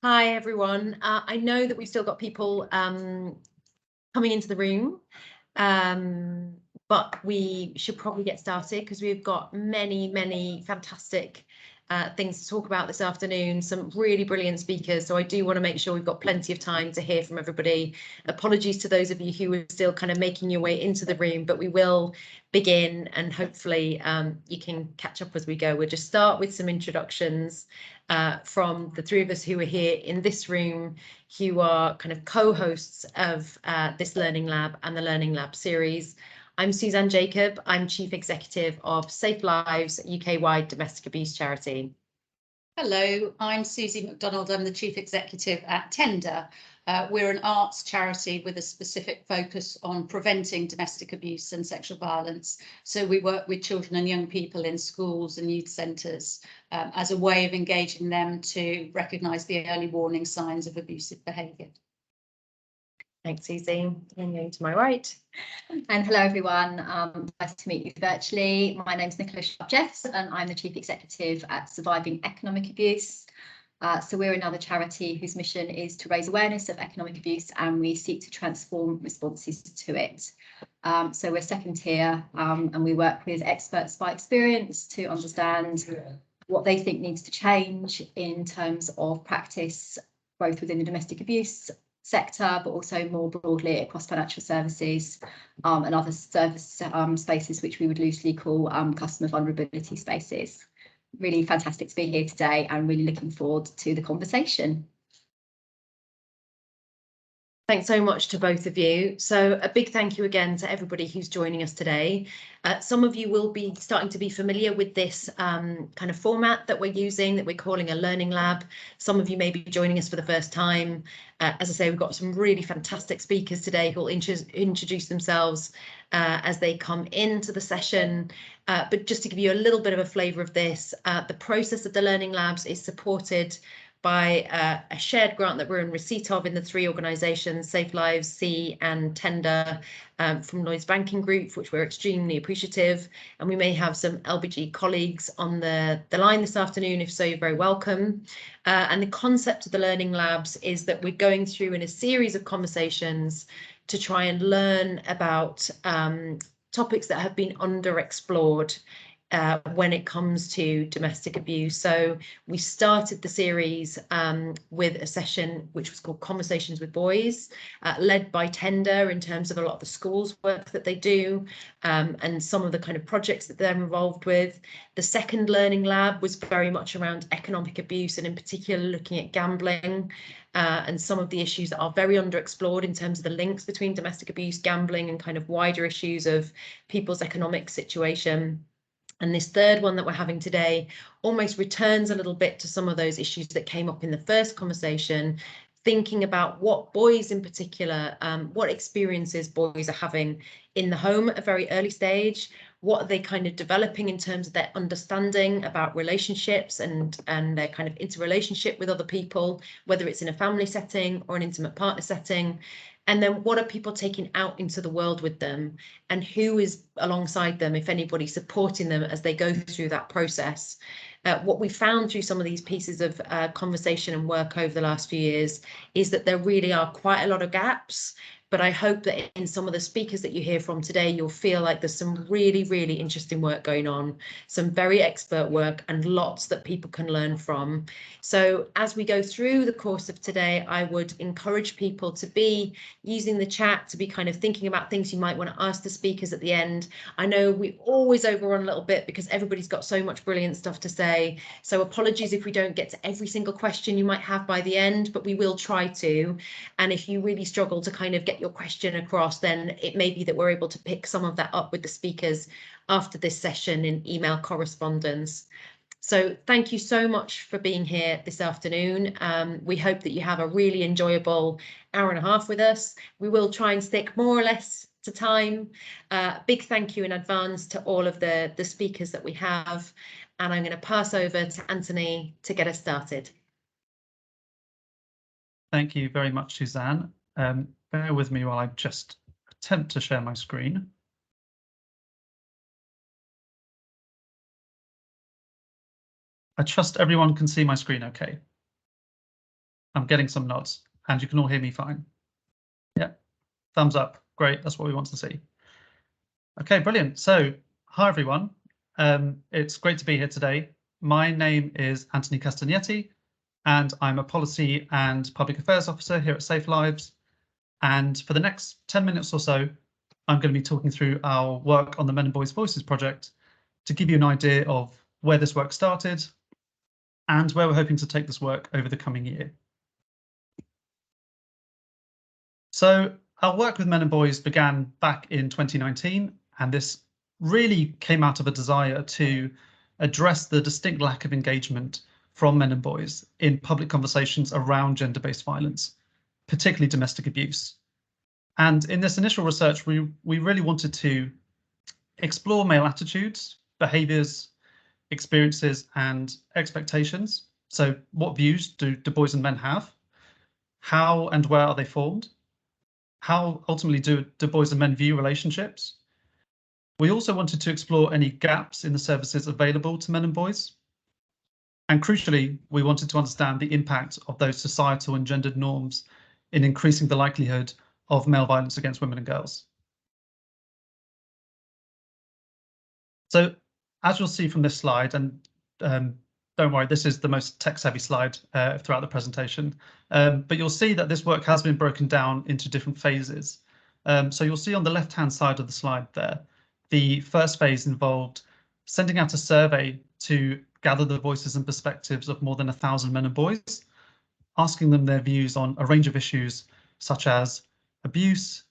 Hi, everyone. I know that we've still got people coming into the room, but we should probably get started because we've got many fantastic things to talk about this afternoon, some really brilliant speakers. So I do want to make sure we've got plenty of time to hear from everybody. Apologies to those of you who are still kind of making your way into the room, but we will begin and hopefully you can catch up as we go. We'll just start with some introductions from the three of us who are here in this room, who are kind of co-hosts of this Learning Lab and the Learning Lab series. I'm Suzanne Jacob. I'm Chief Executive of SafeLives, UK-wide domestic abuse charity. Hello, I'm Susie McDonald. I'm the Chief Executive at Tender. We're an arts charity with a specific focus on preventing domestic abuse and sexual violence. So we work with children and young people in schools and youth centres as a way of engaging them to recognise the early warning signs of abusive behaviour. Thanks, Susie. I'm going to my right. And hello, everyone. Nice to meet you virtually. My name is Nicola Sharp-Jeffs, and I'm the Chief Executive at Surviving Economic Abuse. So we're another charity whose mission is to raise awareness of economic abuse, and we seek to transform responses to it. So we're second tier, and we work with experts by experience to understand what they think needs to change in terms of practice, both within the domestic abuse sector, but also more broadly across financial services and other service spaces, which we would loosely call customer vulnerability spaces. Really fantastic to be here today and really looking forward to the conversation. Thanks so much to both of you. So a big thank you again to everybody who's joining us today. Some of you will be starting to be familiar with this kind of format that we're using, that we're calling a learning lab. Some of you may be joining us for the first time. As I say, we've got some really fantastic speakers today who will introduce themselves as they come into the session. But just to give you a little bit of a flavour of this, the process of the learning labs is supported by a shared grant that we're in receipt of in the three organisations, SafeLives, C and Tender, from Lloyds Banking Group, which we're extremely appreciative. And we may have some LBG colleagues on the line this afternoon. If so, you're very welcome. And the concept of the Learning Labs is that we're going through in a series of conversations to try and learn about topics that have been underexplored when it comes to domestic abuse. So we started the series with a session which was called Conversations with Boys, led by Tender in terms of a lot of the schools work that they do and some of the kind of projects that they're involved with. The second learning lab was very much around economic abuse and in particular looking at gambling and some of the issues that are very underexplored in terms of the links between domestic abuse, gambling and kind of wider issues of people's economic situation. And this third one that we're having today almost returns a little bit to some of those issues that came up in the first conversation, thinking about what boys in particular, what experiences boys are having in the home at a very early stage, what are they kind of developing in terms of their understanding about relationships and their kind of interrelationship with other people, whether it's in a family setting or an intimate partner setting. And then what are people taking out into the world with them and who is alongside them, if anybody, supporting them as they go through that process. What we found through some of these pieces of conversation and work over the last few years is that there really are quite a lot of gaps. But I hope that in some of the speakers that you hear from today, you'll feel like there's some really interesting work going on, some very expert work and lots that people can learn from. So as we go through the course of today, I would encourage people to be using the chat, to be kind of thinking about things you might want to ask the speakers at the end. I know we always overrun a little bit because everybody's got so much brilliant stuff to say. So apologies if we don't get to every single question you might have by the end, but we will try to. And if you really struggle to kind of get your question across, then it may be that we're able to pick some of that up with the speakers after this session in email correspondence. So thank you so much for being here this afternoon. We hope that you have a really enjoyable hour and a half with us. We will try and stick more or less to time. Big thank you in advance to all of the speakers that we have. And I'm going to pass over to Anthony to get us started. Thank you very much, Suzanne. Bear with me while I just attempt to share my screen. I trust everyone can see my screen okay. I'm getting some nods, and you can all hear me fine. Yeah, thumbs up. Great, that's what we want to see. Okay, brilliant. So, hi everyone. It's great to be here today. My name is Anthony Castagnetti, and I'm a Policy and Public Affairs Officer here at SafeLives. And for the next 10 minutes or so, I'm going to be talking through our work on the Men and Boys Voices project to give you an idea of where this work started and where we're hoping to take this work over the coming year. So our work with Men and Boys began back in 2019, and this really came out of a desire to address the distinct lack of engagement from men and boys in public conversations around gender-based violence, particularly domestic abuse. And in this initial research, we really wanted to explore male attitudes, behaviours, experiences, and expectations. So what views do boys and men have? How and where are they formed? How ultimately do boys and men view relationships? We also wanted to explore any gaps in the services available to men and boys. And crucially, we wanted to understand the impact of those societal and gendered norms in increasing the likelihood of male violence against women and girls. So as you'll see from this slide, and don't worry, this is the most tech-savvy slide throughout the presentation, but you'll see that this work has been broken down into different phases. So you'll see on the left-hand side of the slide there, the first phase involved sending out a survey to gather the voices and perspectives of more than 1,000 men and boys, asking them their views on a range of issues such as abuse,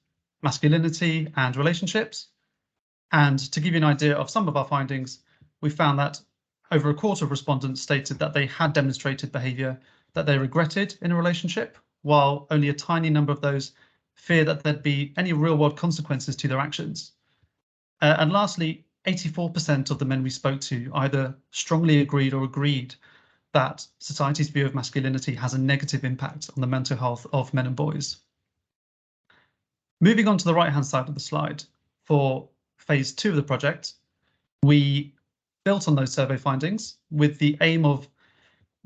masculinity, and relationships. And to give you an idea of some of our findings, we found that over a quarter of respondents stated that they had demonstrated behaviour that they regretted in a relationship, while only a tiny number of those fear that there'd be any real-world consequences to their actions. And lastly, 84% of the men we spoke to either strongly agreed or agreed that society's view of masculinity has a negative impact on the mental health of men and boys. Moving on to the right-hand side of the slide, for phase 2 of the project, we built on those survey findings with the aim of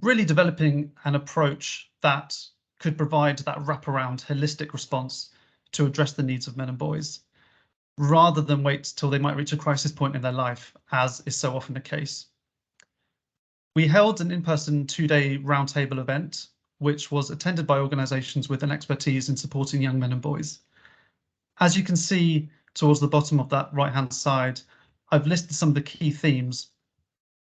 really developing an approach that could provide that wraparound holistic response to address the needs of men and boys, rather than wait till they might reach a crisis point in their life, as is so often the case. We held an in-person 2-day roundtable event, which was attended by organisations with an expertise in supporting young men and boys. As you can see towards the bottom of that right-hand side, I've listed some of the key themes,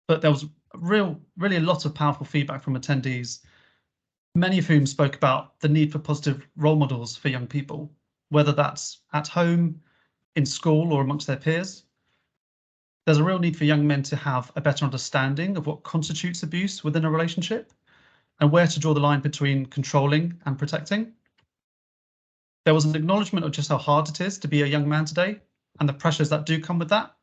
but there was really a lot of powerful feedback from attendees, many of whom spoke about the need for positive role models for young people, whether that's at home, in school, or amongst their peers. There's a real need for young men to have a better understanding of what constitutes abuse within a relationship and where to draw the line between controlling and protecting. There was an acknowledgement of just how hard it is to be a young man today and the pressures that do come with that.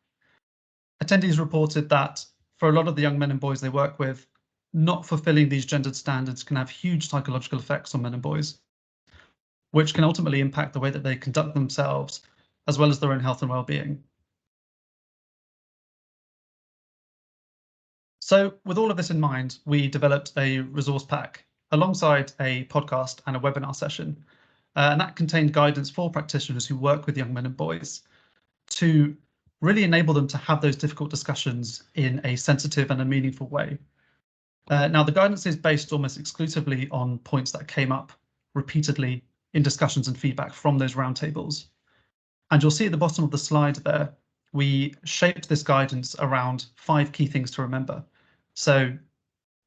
Attendees reported that for a lot of the young men and boys they work with, not fulfilling these gendered standards can have huge psychological effects on men and boys, which can ultimately impact the way that they conduct themselves, as well as their own health and well-being. So with all of this in mind, we developed a resource pack alongside a podcast and a webinar session. And that contained guidance for practitioners who work with young men and boys to really enable them to have those difficult discussions in a sensitive and a meaningful way. Now, the guidance is based almost exclusively on points that came up repeatedly in discussions and feedback from those roundtables. And you'll see at the bottom of the slide there, we shaped this guidance around 5 key things to remember. So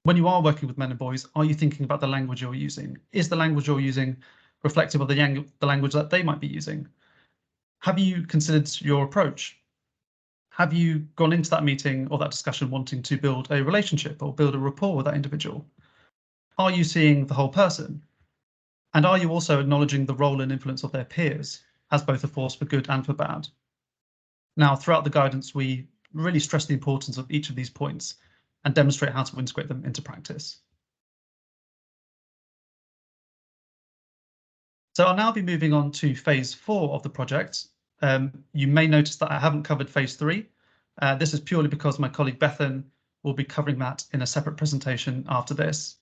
when you are working with men and boys, are you thinking about the language you're using? Is the language you're using reflective of the language that they might be using? Have you considered your approach? Have you gone into that meeting or that discussion wanting to build a relationship or build a rapport with that individual? Are you seeing the whole person? And are you also acknowledging the role and influence of their peers as both a force for good and for bad? Now, throughout the guidance, we really stress the importance of each of these points and demonstrate how to integrate them into practice. So I'll now be moving on to phase 4 of the project. You may notice that I haven't covered phase 3. This is purely because my colleague Bethan will be covering that in a separate presentation after this.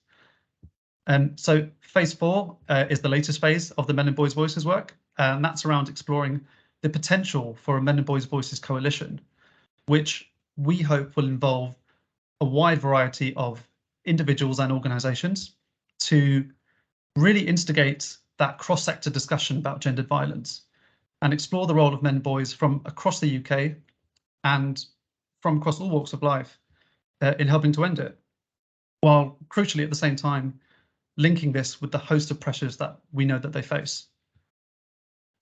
So phase 4 is the latest phase of the Men and Boys Voices work, and that's around exploring the potential for a Men and Boys Voices coalition, which we hope will involve a wide variety of individuals and organisations to really instigate that cross-sector discussion about gendered violence and explore the role of men and boys from across the UK and from across all walks of life in helping to end it, while crucially at the same time linking this with the host of pressures that we know that they face.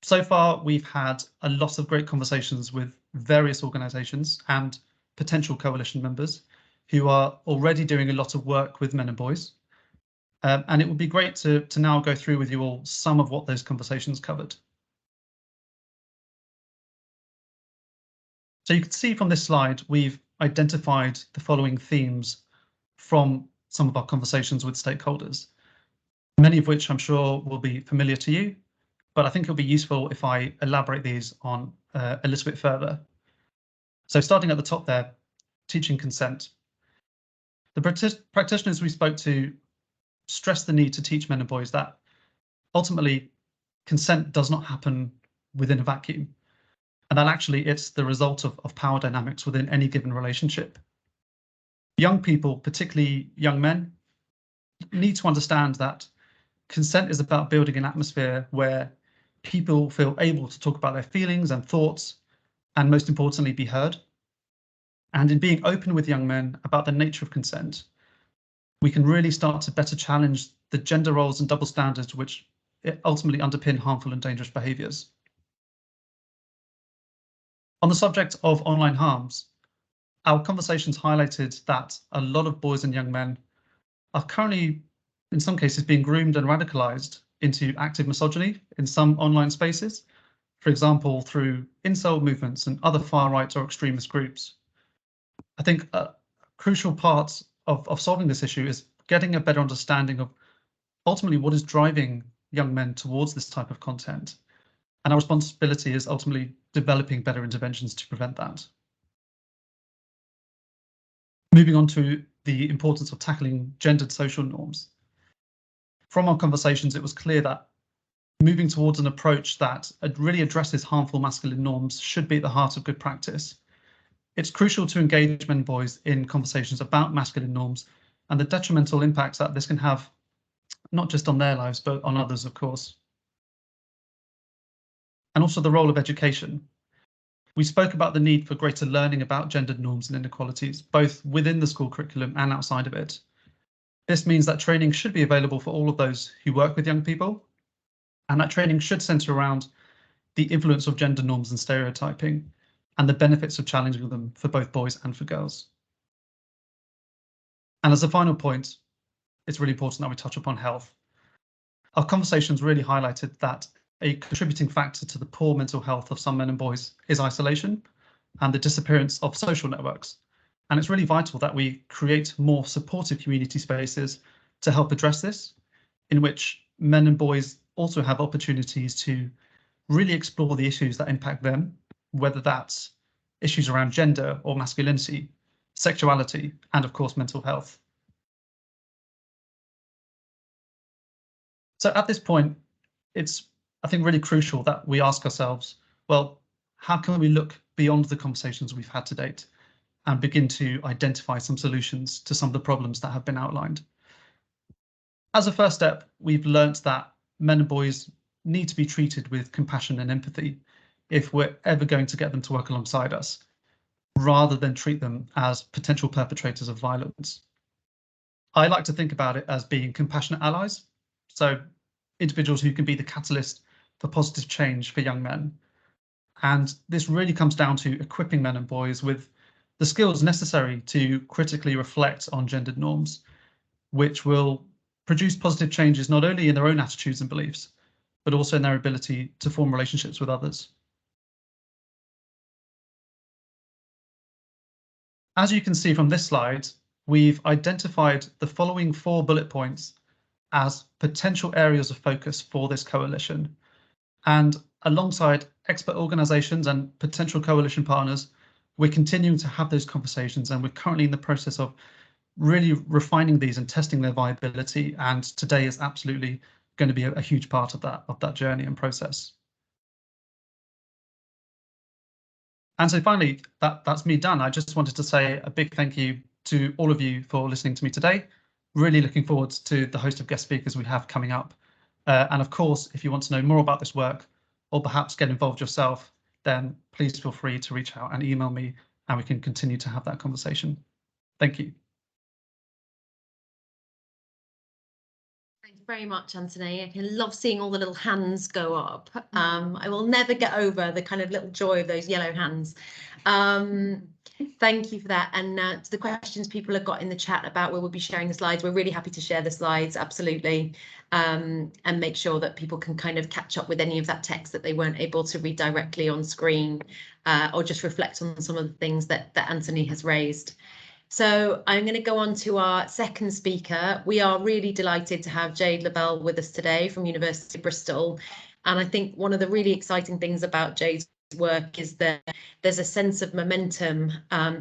So far, we've had a lot of great conversations with various organisations and potential coalition members who are already doing a lot of work with men and boys. And it would be great to now go through with you all some of what those conversations covered. So you can see from this slide, we've identified the following themes from some of our conversations with stakeholders, many of which I'm sure will be familiar to you, but I think it'll be useful if I elaborate these on a little bit further. So starting at the top there, teaching consent. The practitioners we spoke to stress the need to teach men and boys that ultimately consent does not happen within a vacuum, and that actually it's the result of power dynamics within any given relationship. Young people, particularly young men, need to understand that consent is about building an atmosphere where people feel able to talk about their feelings and thoughts, and most importantly, be heard. And in being open with young men about the nature of consent, we can really start to better challenge the gender roles and double standards which ultimately underpin harmful and dangerous behaviours. On the subject of online harms, our conversations highlighted that a lot of boys and young men are currently, in some cases, being groomed and radicalised into active misogyny in some online spaces, for example, through incel movements and other far-right or extremist groups. I think a crucial part of solving this issue is getting a better understanding of ultimately what is driving young men towards this type of content. And our responsibility is ultimately developing better interventions to prevent that. Moving on to the importance of tackling gendered social norms. From our conversations, it was clear that moving towards an approach that really addresses harmful masculine norms should be at the heart of good practice. It's crucial to engage men and boys in conversations about masculine norms and the detrimental impacts that this can have, not just on their lives, but on others, of course. And also the role of education. We spoke about the need for greater learning about gendered norms and inequalities, both within the school curriculum and outside of it. This means that training should be available for all of those who work with young people, and that training should centre around the influence of gender norms and stereotyping, and the benefits of challenging them for both boys and for girls. And as a final point, it's really important that we touch upon health. Our conversations really highlighted that a contributing factor to the poor mental health of some men and boys is isolation and the disappearance of social networks. And it's really vital that we create more supportive community spaces to help address this, in which men and boys also have opportunities to really explore the issues that impact them, whether that's issues around gender or masculinity, sexuality, and of course, mental health. So at this point, it's, I think, really crucial that we ask ourselves, well, how can we look beyond the conversations we've had to date and begin to identify some solutions to some of the problems that have been outlined? As a first step, we've learnt that men and boys need to be treated with compassion and empathy if we're ever going to get them to work alongside us, rather than treat them as potential perpetrators of violence. I like to think about it as being compassionate allies, so individuals who can be the catalyst for positive change for young men. And this really comes down to equipping men and boys with the skills necessary to critically reflect on gendered norms, which will produce positive changes not only in their own attitudes and beliefs, but also in their ability to form relationships with others. As you can see from this slide, we've identified the following 4 bullet points as potential areas of focus for this coalition. And alongside expert organisations and potential coalition partners, we're continuing to have those conversations, and we're currently in the process of really refining these and testing their viability. And today is absolutely going to be a huge part of that journey and process. And so finally, that's me done. I just wanted to say a big thank you to all of you for listening to me today. Really looking forward to the host of guest speakers we have coming up. And of course, if you want to know more about this work or perhaps get involved yourself, then please feel free to reach out and email me and we can continue to have that conversation. Thank you. Thanks very much, Anthony. I can love seeing all the little hands go up. I will never get over the kind of little joy of those yellow hands. Thank you for that. And to the questions people have got in the chat about where we'll be sharing the slides, we're really happy to share the slides, absolutely, and make sure that people can kind of catch up with any of that text that they weren't able to read directly on screen, or just reflect on some of the things that Anthony has raised. So I'm going to go on to our second speaker. We are really delighted to have Jade Lavelle with us today from University of Bristol. And I think one of the really exciting things about Jade's work is that there's a sense of momentum.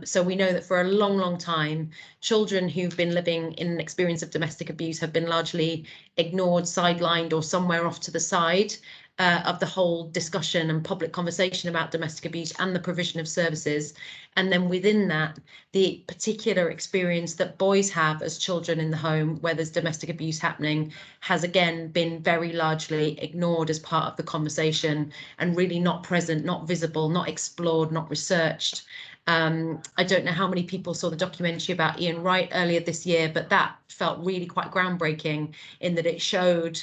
So we know that for a long, long time, children who've been living in an experience of domestic abuse have been largely ignored, sidelined, or somewhere off to the side of the whole discussion and public conversation about domestic abuse and the provision of services. And then within that, the particular experience that boys have as children in the home where there's domestic abuse happening has again been very largely ignored as part of the conversation and really not present, not visible, not explored, not researched. I don't know how many people saw the documentary about Ian Wright earlier this year, but that felt really quite groundbreaking in that it showed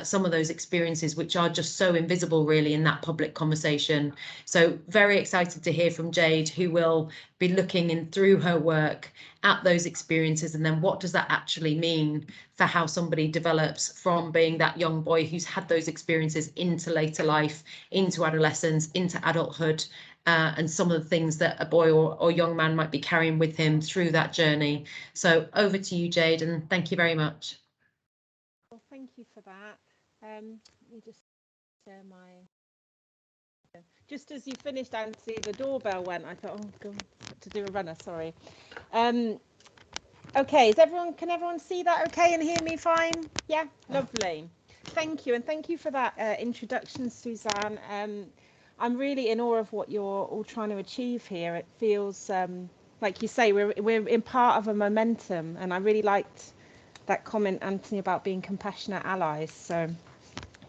some of those experiences which are just so invisible really in that public conversation. So very excited to hear from Jade, who will be looking in through her work at those experiences and then what does that actually mean for how somebody develops from being that young boy who's had those experiences into later life, into adolescence, into adulthood, and some of the things that a boy or young man might be carrying with him through that journey. So over to you, Jade, and thank you very much. Well, thank you for that. Let me just share my. Just as you finished, Anthony, the doorbell went. I thought, oh God, to do a runner. Sorry. Okay, can everyone see that? Okay, and hear me fine? Yeah, lovely. Thank you, and thank you for that introduction, Suzanne. I'm really in awe of what you're all trying to achieve here. It feels like you say we're in part of a momentum, and I really liked that comment, Anthony, about being compassionate allies. So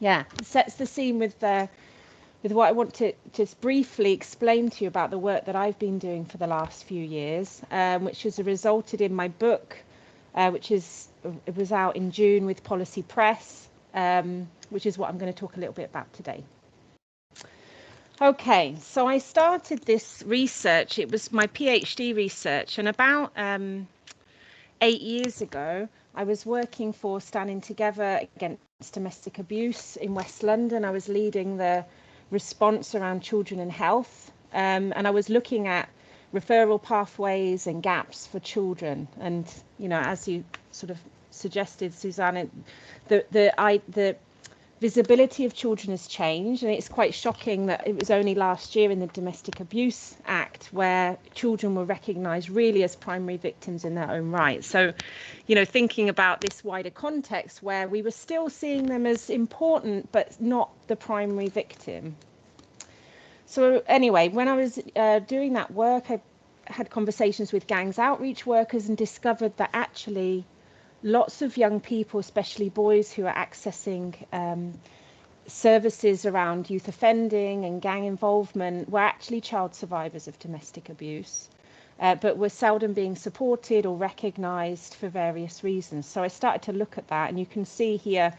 yeah, it sets the scene with what I want to just briefly explain to you about the work that I've been doing for the last few years, which has resulted in my book, it was out in June with Policy Press, which is what I'm going to talk a little bit about today. Okay, so I started this research. It was my PhD research, and about 8 years ago, I was working for Standing Together Against Domestic Abuse in West London. I was leading the response around children and health, and I was looking at referral pathways and gaps for children. And you know, as you sort of suggested, Suzanne, the visibility of children has changed, and it's quite shocking that it was only last year in the Domestic Abuse Act where children were recognised really as primary victims in their own right. So, you know, thinking about this wider context where we were still seeing them as important but not the primary victim. So anyway, when I was doing that work, I had conversations with gangs outreach workers and discovered that actually lots of young people, especially boys who are accessing services around youth offending and gang involvement, were actually child survivors of domestic abuse, but were seldom being supported or recognised for various reasons. So I started to look at that, and you can see here,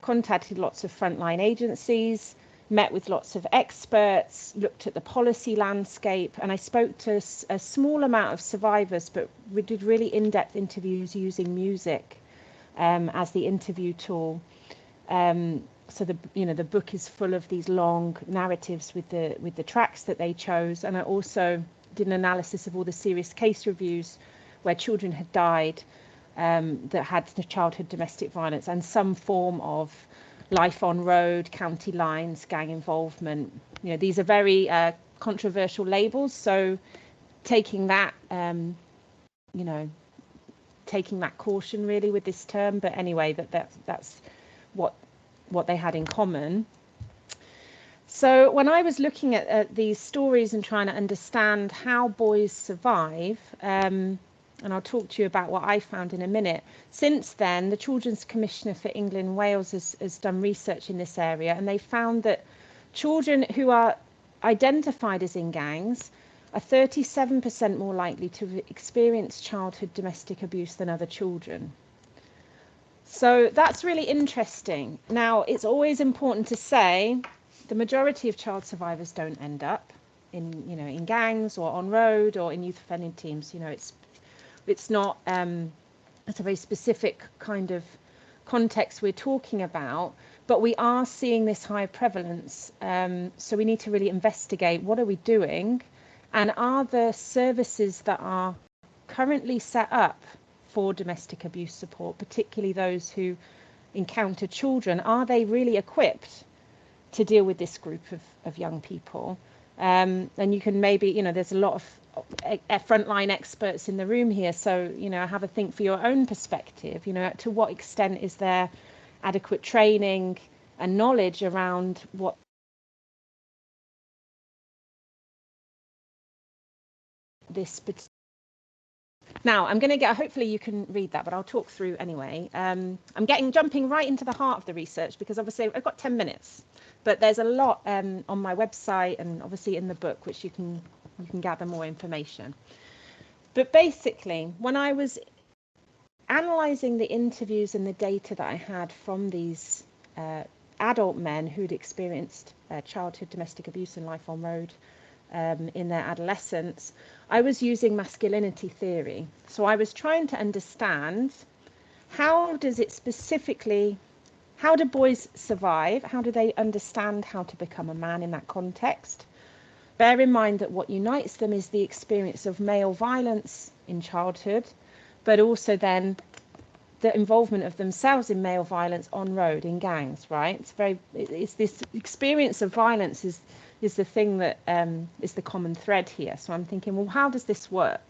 contacted lots of frontline agencies, met with lots of experts, looked at the policy landscape, and I spoke to a small amount of survivors, but we did really in-depth interviews using music as the interview tool. So the book is full of these long narratives with the tracks that they chose, and I also did an analysis of all the serious case reviews where children had died that had childhood domestic violence and some form of life on road, county lines, gang involvement. You know, these are very controversial labels, so taking that you know, taking that caution really with this term, but anyway, that's what they had in common. So when I was looking at these stories and trying to understand how boys survive, and I'll talk to you about what I found in a minute. Since then, the Children's Commissioner for England and Wales has done research in this area, and they found that children who are identified as in gangs are 37% more likely to experience childhood domestic abuse than other children. So that's really interesting. Now, it's always important to say the majority of child survivors don't end up in gangs or on road or in youth offending teams. It's not it's a very specific kind of context we're talking about, but we are seeing this high prevalence. So we need to really investigate, what are we doing, and are the services that are currently set up for domestic abuse support, particularly those who encounter children, are they really equipped to deal with this group of young people? And you can maybe, there's a lot of frontline experts in the room here, so have a think for your own perspective. To what extent is there adequate training and knowledge around what this. Now I'm going to get, hopefully you can read that, but I'll talk through anyway. I'm jumping right into the heart of the research, because obviously I've got 10 minutes, but there's a lot on my website and obviously in the book, which you can gather more information. But basically, when I was analysing the interviews and the data that I had from these adult men who'd experienced childhood domestic abuse and life on road in their adolescence, I was using masculinity theory. So I was trying to understand, how do boys survive? How do they understand how to become a man in that context? Bear in mind that what unites them is the experience of male violence in childhood, but also then the involvement of themselves in male violence on road, in gangs, right? It's this experience of violence is the thing that is the common thread here. So I'm thinking, well, how does this work?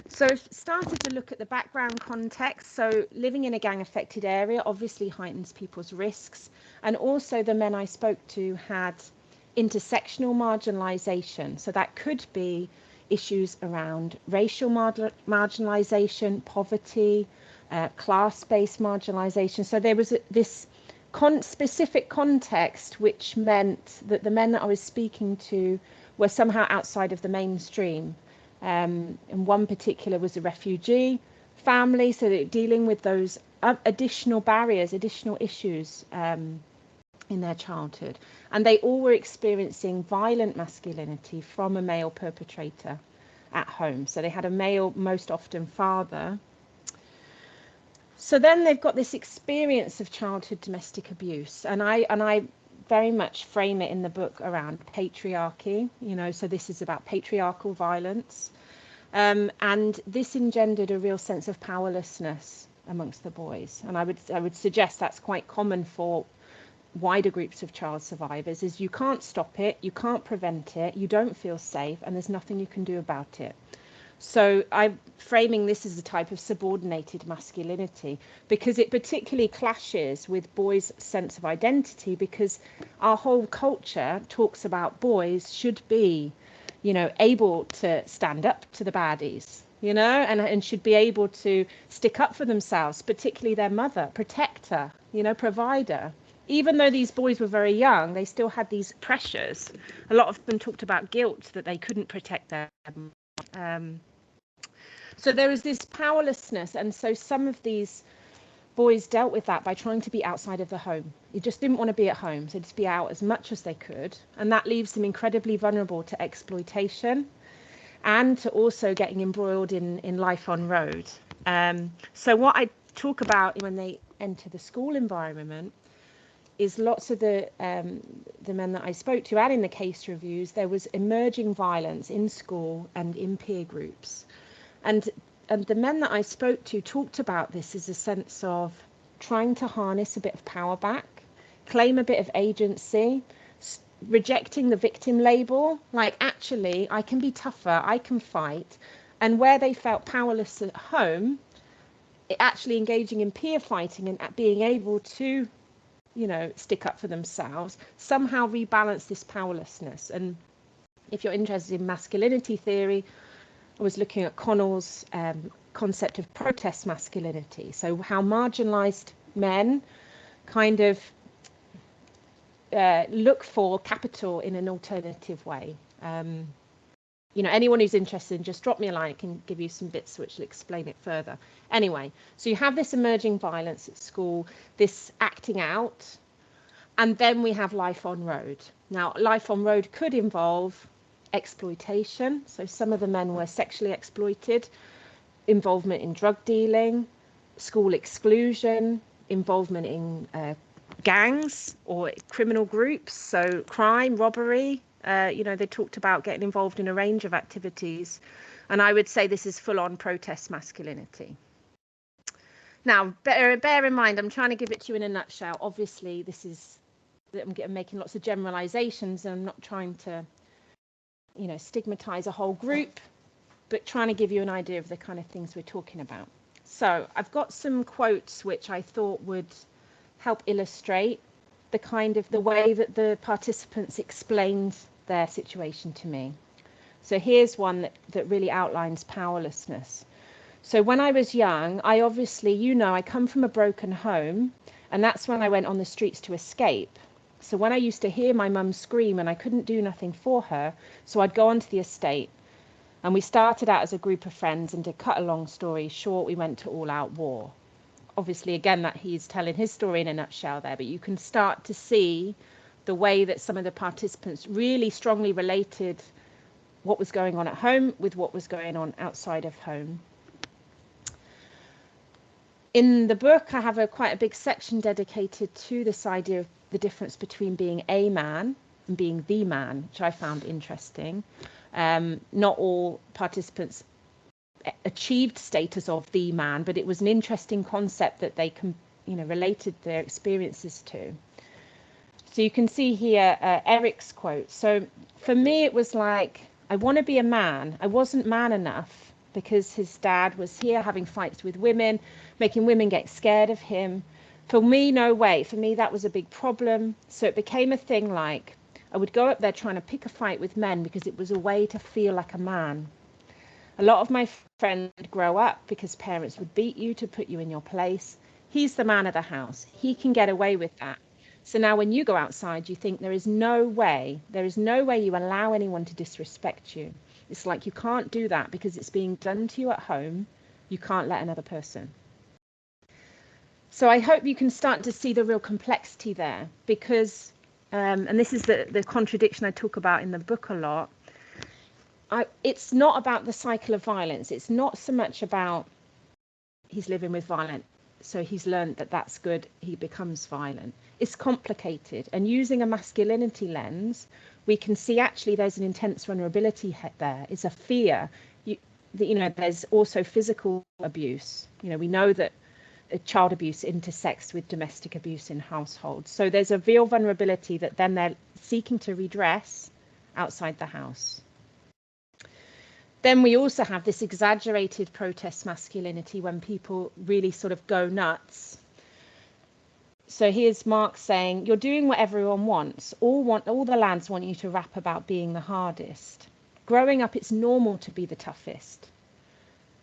So I've started to look at the background context. So living in a gang-affected area obviously heightens people's risks. And also the men I spoke to had intersectional marginalisation. So that could be issues around racial marginalisation, poverty, class-based marginalisation. So there was this specific context which meant that the men that I was speaking to were somehow outside of the mainstream. And one particular was a refugee family, so they're dealing with those additional barriers, additional issues in their childhood. And they all were experiencing violent masculinity from a male perpetrator at home. So they had a male, most often father. So then they've got this experience of childhood domestic abuse, and I very much frame it in the book around patriarchy. So this is about patriarchal violence, and this engendered a real sense of powerlessness amongst the boys. And I would suggest that's quite common for wider groups of child survivors, is you can't stop it, you can't prevent it, you don't feel safe, and there's nothing you can do about it. So I'm framing this as a type of subordinated masculinity, because it particularly clashes with boys' sense of identity, because our whole culture talks about boys should be, able to stand up to the baddies, and should be able to stick up for themselves, particularly their mother, protector, provider. Even though these boys were very young, they still had these pressures. A lot of them talked about guilt, that they couldn't protect them. So there was this powerlessness, and so some of these boys dealt with that by trying to be outside of the home. They just didn't want to be at home, so just be out as much as they could, and that leaves them incredibly vulnerable to exploitation and to also getting embroiled in life on road. So what I talk about when they enter the school environment is lots of the men that I spoke to, and in the case reviews, there was emerging violence in school and in peer groups. And the men that I spoke to talked about this as a sense of trying to harness a bit of power back, claim a bit of agency, rejecting the victim label, like actually I can be tougher, I can fight, And where they felt powerless at home, actually engaging in peer fighting and being able to, you know, stick up for themselves, somehow rebalance this powerlessness. And if you're interested in masculinity theory, I was looking at Connell's concept of protest masculinity. So how marginalized men kind of look for capital in an alternative way. You know, anyone who's interested, just drop me a line. I can give you some bits which will explain it further. Anyway, so you have this emerging violence at school, this acting out, and then we have life on road. Now, life on road could involve exploitation. So some of the men were sexually exploited, involvement in drug dealing, school exclusion, involvement in gangs or criminal groups, so crime, robbery. You know, they talked about getting involved in a range of activities, and I would say this is full-on protest masculinity. Now, bear in mind, I'm trying to give it to you in a nutshell. Obviously, this is, I'm making lots of generalizations, and I'm not trying to, you know, stigmatize a whole group, but trying to give you an idea of the kind of things we're talking about. So I've got some quotes which I thought would help illustrate the way that the participants explained their situation to me. So here's one that really outlines powerlessness. So when I was young, I obviously, you know, I come from a broken home, and that's when I went on the streets to escape. So when I used to hear my mum scream and I couldn't do nothing for her, so I'd go onto the estate, and we started out as a group of friends, and to cut a long story short, we went to all-out war. Obviously, again, that he's telling his story in a nutshell there, but you can start to see the way that some of the participants really strongly related what was going on at home with what was going on outside of home. In the book, I have quite a big section dedicated to this idea of the difference between being a man and being the man, which I found interesting. Not all participants achieved status of the man, but it was an interesting concept that they related their experiences to. So you can see here Eric's quote. So for me, it was like, I want to be a man. I wasn't man enough because his dad was here having fights with women, making women get scared of him. For me, no way. For me, that was a big problem. So it became a thing like I would go up there trying to pick a fight with men because it was a way to feel like a man. A lot of my friends would grow up because parents would beat you to put you in your place. He's the man of the house. He can get away with that. So now when you go outside, you think there is no way you allow anyone to disrespect you. It's like you can't do that because it's being done to you at home. You can't let another person. So I hope you can start to see the real complexity there, because, and this is the contradiction I talk about in the book a lot, it's not about the cycle of violence. It's not so much about he's living with violence, so he's learned that that's good, he becomes violent. It's complicated, and using a masculinity lens, we can see actually there's an intense vulnerability there. It's a fear. There's also physical abuse. We know that child abuse intersects with domestic abuse in households. So there's a real vulnerability that then they're seeking to redress outside the house. Then we also have this exaggerated protest masculinity when people really sort of go nuts. So here's Mark saying, you're doing what everyone wants. All the lads want you to rap about being the hardest. Growing up, it's normal to be the toughest.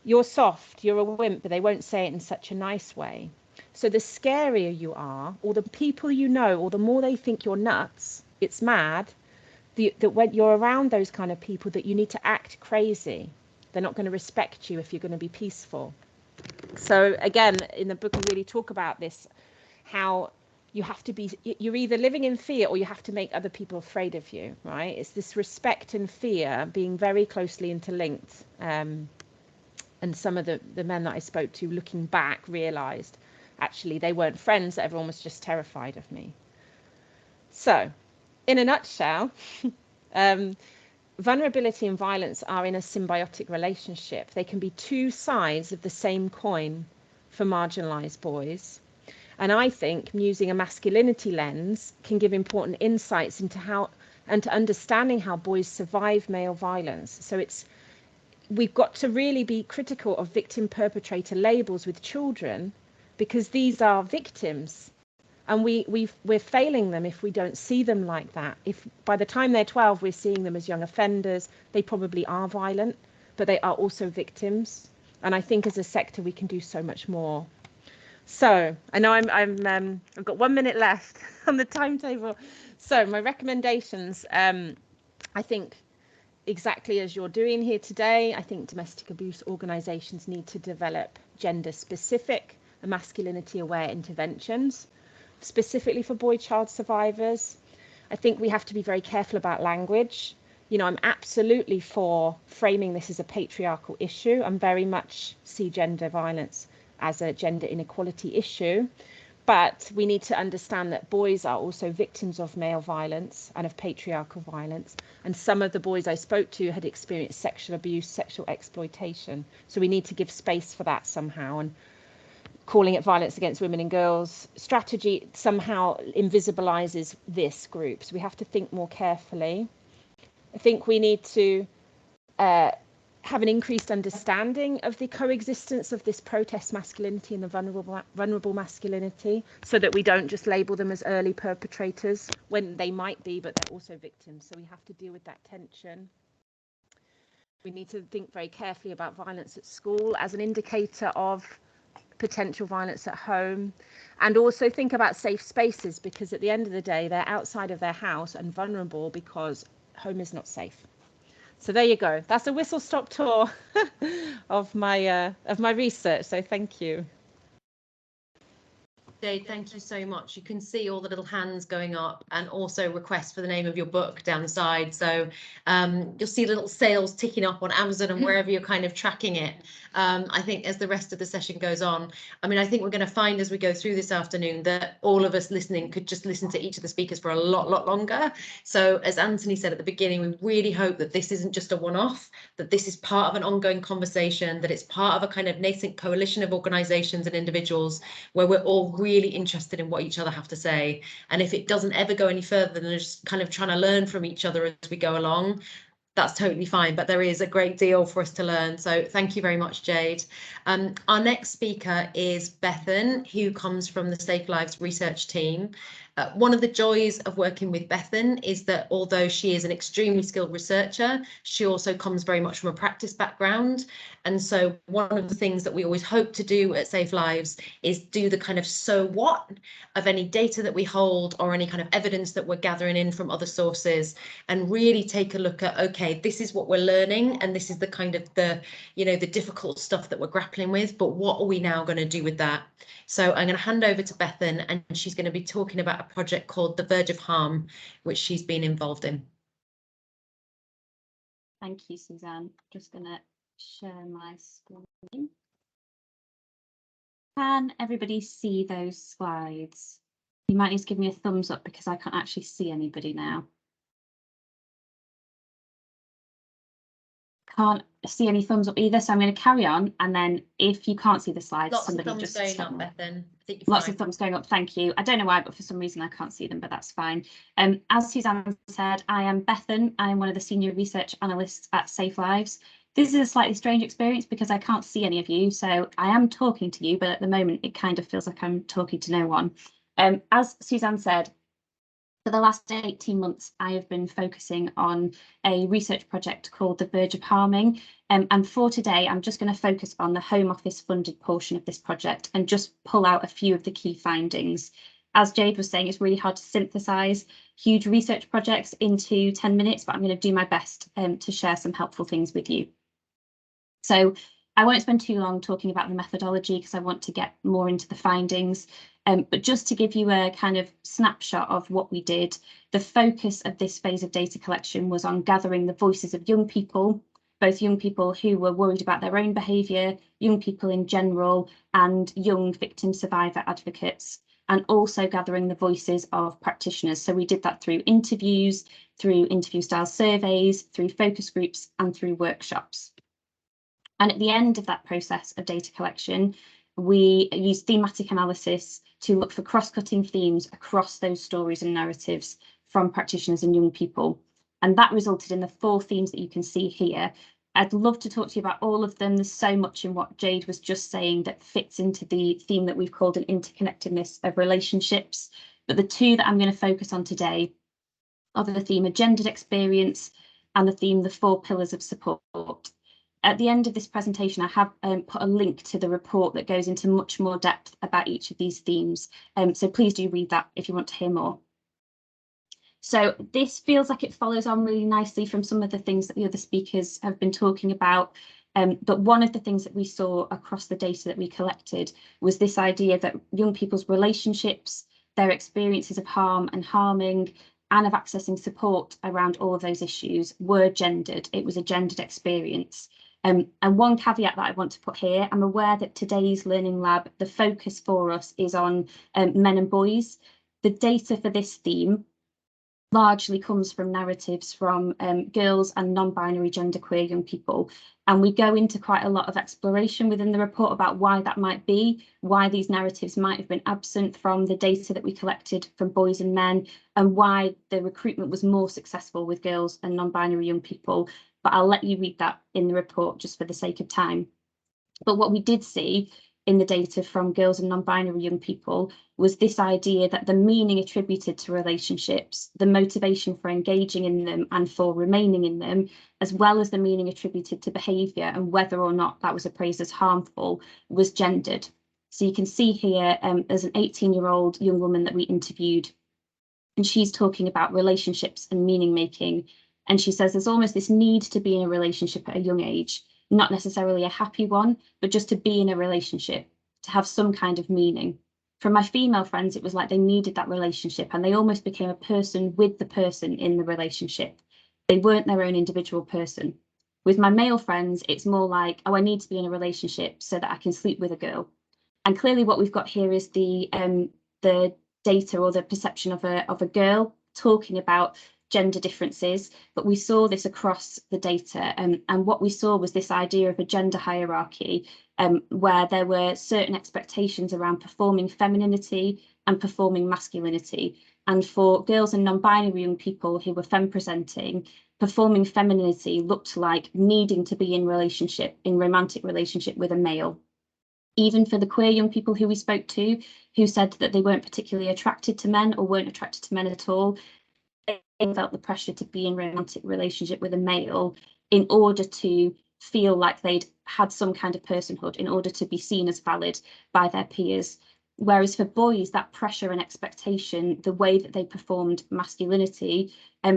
You're soft, you're a wimp, but they won't say it in such a nice way. So the scarier you are, or the people you know, or the more they think you're nuts, it's mad, that when you're around those kind of people, that you need to act crazy. They're not going to respect you if you're going to be peaceful. So again, in the book, we really talk about this, how you have to be, you're either living in fear or you have to make other people afraid of you, right? It's this respect and fear being very closely interlinked. And some of the men that I spoke to, looking back, realized actually they weren't friends, that everyone was just terrified of me. So in a nutshell, vulnerability and violence are in a symbiotic relationship. They can be two sides of the same coin for marginalized boys. And I think using a masculinity lens can give important insights into how, and to understanding how boys survive male violence. So it's, we've got to really be critical of victim perpetrator labels with children, because these are victims, and we're failing them if we don't see them like that. If by the time they're 12 we're seeing them as young offenders, they probably are violent, but they are also victims. And I think as a sector we can do so much more. So I know I've got 1 minute left on the timetable. So my recommendations, I think exactly as you're doing here today, I think domestic abuse organisations need to develop gender specific and masculinity aware interventions, specifically for boy-child survivors. I think we have to be very careful about language. You know, I'm absolutely for framing this as a patriarchal issue. I'm very much see gender violence as a gender inequality issue, but we need to understand that boys are also victims of male violence and of patriarchal violence. And some of the boys I spoke to had experienced sexual abuse, sexual exploitation. So we need to give space for that somehow. And calling it violence against women and girls strategy somehow invisibilizes this group. So we have to think more carefully. I think we need to have an increased understanding of the coexistence of this protest masculinity and the vulnerable masculinity, so that we don't just label them as early perpetrators when they might be, but they're also victims. So we have to deal with that tension. We need to think very carefully about violence at school as an indicator of potential violence at home, and also think about safe spaces, because at the end of the day they're outside of their house and vulnerable because home is not safe. So there you go. That's a whistle-stop tour of my research. So thank you. Jade, thank you so much. You can see all the little hands going up, and also requests for the name of your book down the side. So you'll see little sales ticking up on Amazon and wherever you're kind of tracking it. I think as the rest of the session goes on, I mean, I think we're going to find as we go through this afternoon that all of us listening could just listen to each of the speakers for a lot longer. So as Anthony said at the beginning, we really hope that this isn't just a one-off, that this is part of an ongoing conversation, that it's part of a kind of nascent coalition of organisations and individuals where we're all really interested in what each other have to say. And if it doesn't ever go any further than just kind of trying to learn from each other as we go along, that's totally fine, but there is a great deal for us to learn. So thank you very much, Jade. Our next speaker is Bethan, who comes from the SafeLives research team. One of the joys of working with Bethan is that although she is an extremely skilled researcher, she also comes very much from a practice background. And so one of the things that we always hope to do at SafeLives is do the kind of so what of any data that we hold or any kind of evidence that we're gathering in from other sources, and really take a look at, okay, this is what we're learning, and this is the kind of the difficult stuff that we're grappling with, but what are we now going to do with that? So I'm going to hand over to Bethan, and she's going to be talking about a project called The Verge of Harm, which she's been involved in. Thank you, Suzanne. Just going to share my screen. Can everybody see those slides? You might need to give me a thumbs up because I can't actually see anybody now. Can't see any thumbs up either, so I'm going to carry on, and then if you can't see the slides, Lots somebody of thumbs just going up, me. Bethan. I think Lots of thumbs going up, thank you. I don't know why, but for some reason I can't see them, but that's fine. As Suzanne said, I am Bethan. I'm one of the senior research analysts at SafeLives. This is a slightly strange experience because I can't see any of you, so I am talking to you, but at the moment it kind of feels like I'm talking to no one. As Suzanne said, for the last 18 months, I have been focusing on a research project called The Verge of Harming. And for today, I'm just going to focus on the Home Office funded portion of this project and just pull out a few of the key findings. As Jade was saying, it's really hard to synthesize huge research projects into 10 minutes, but I'm going to do my best to share some helpful things with you. So I won't spend too long talking about the methodology because I want to get more into the findings. But just to give you a kind of snapshot of what we did, the focus of this phase of data collection was on gathering the voices of young people, both young people who were worried about their own behaviour, young people in general, and young victim survivor advocates, and also gathering the voices of practitioners. So we did that through interviews, through interview style surveys, through focus groups, and through workshops. And at the end of that process of data collection, we used thematic analysis to look for cross-cutting themes across those stories and narratives from practitioners and young people. And that resulted in the 4 themes that you can see here. I'd love to talk to you about all of them. There's so much in what Jade was just saying that fits into the theme that we've called an interconnectedness of relationships. But the two that I'm going to focus on today are the theme of gendered experience and the theme the 4 pillars of support. At the end of this presentation, I have put a link to the report that goes into much more depth about each of these themes. So please do read that if you want to hear more. So this feels like it follows on really nicely from some of the things that the other speakers have been talking about. But one of the things that we saw across the data that we collected was this idea that young people's relationships, their experiences of harm and harming, and of accessing support around all of those issues were gendered. It was a gendered experience. And one caveat that I want to put here, I'm aware that today's Learning Lab, the focus for us is on men and boys. The data for this theme largely comes from narratives from girls and non-binary genderqueer young people. And we go into quite a lot of exploration within the report about why that might be, why these narratives might have been absent from the data that we collected from boys and men, and why the recruitment was more successful with girls and non-binary young people. But I'll let you read that in the report just for the sake of time. But what we did see in the data from girls and non-binary young people was this idea that the meaning attributed to relationships, the motivation for engaging in them and for remaining in them, as well as the meaning attributed to behaviour and whether or not that was appraised as harmful, was gendered. So you can see here there's an 18-year-old young woman that we interviewed, and she's talking about relationships and meaning making. And she says there's almost this need to be in a relationship at a young age, not necessarily a happy one, but just to be in a relationship, to have some kind of meaning. For my female friends, it was like they needed that relationship and they almost became a person with the person in the relationship. They weren't their own individual person. With my male friends, it's more like, oh, I need to be in a relationship so that I can sleep with a girl. And clearly what we've got here is the data or the perception of a girl talking about gender differences, but we saw this across the data, and what we saw was this idea of a gender hierarchy where there were certain expectations around performing femininity and performing masculinity. And for girls and non-binary young people who were femme presenting, performing femininity looked like needing to be in romantic relationship with a male. Even for the queer young people who we spoke to, who said that they weren't particularly attracted to men or weren't attracted to men at all, they felt the pressure to be in romantic relationship with a male in order to feel like they'd had some kind of personhood, in order to be seen as valid by their peers. Whereas for boys, that pressure and expectation, the way that they performed masculinity,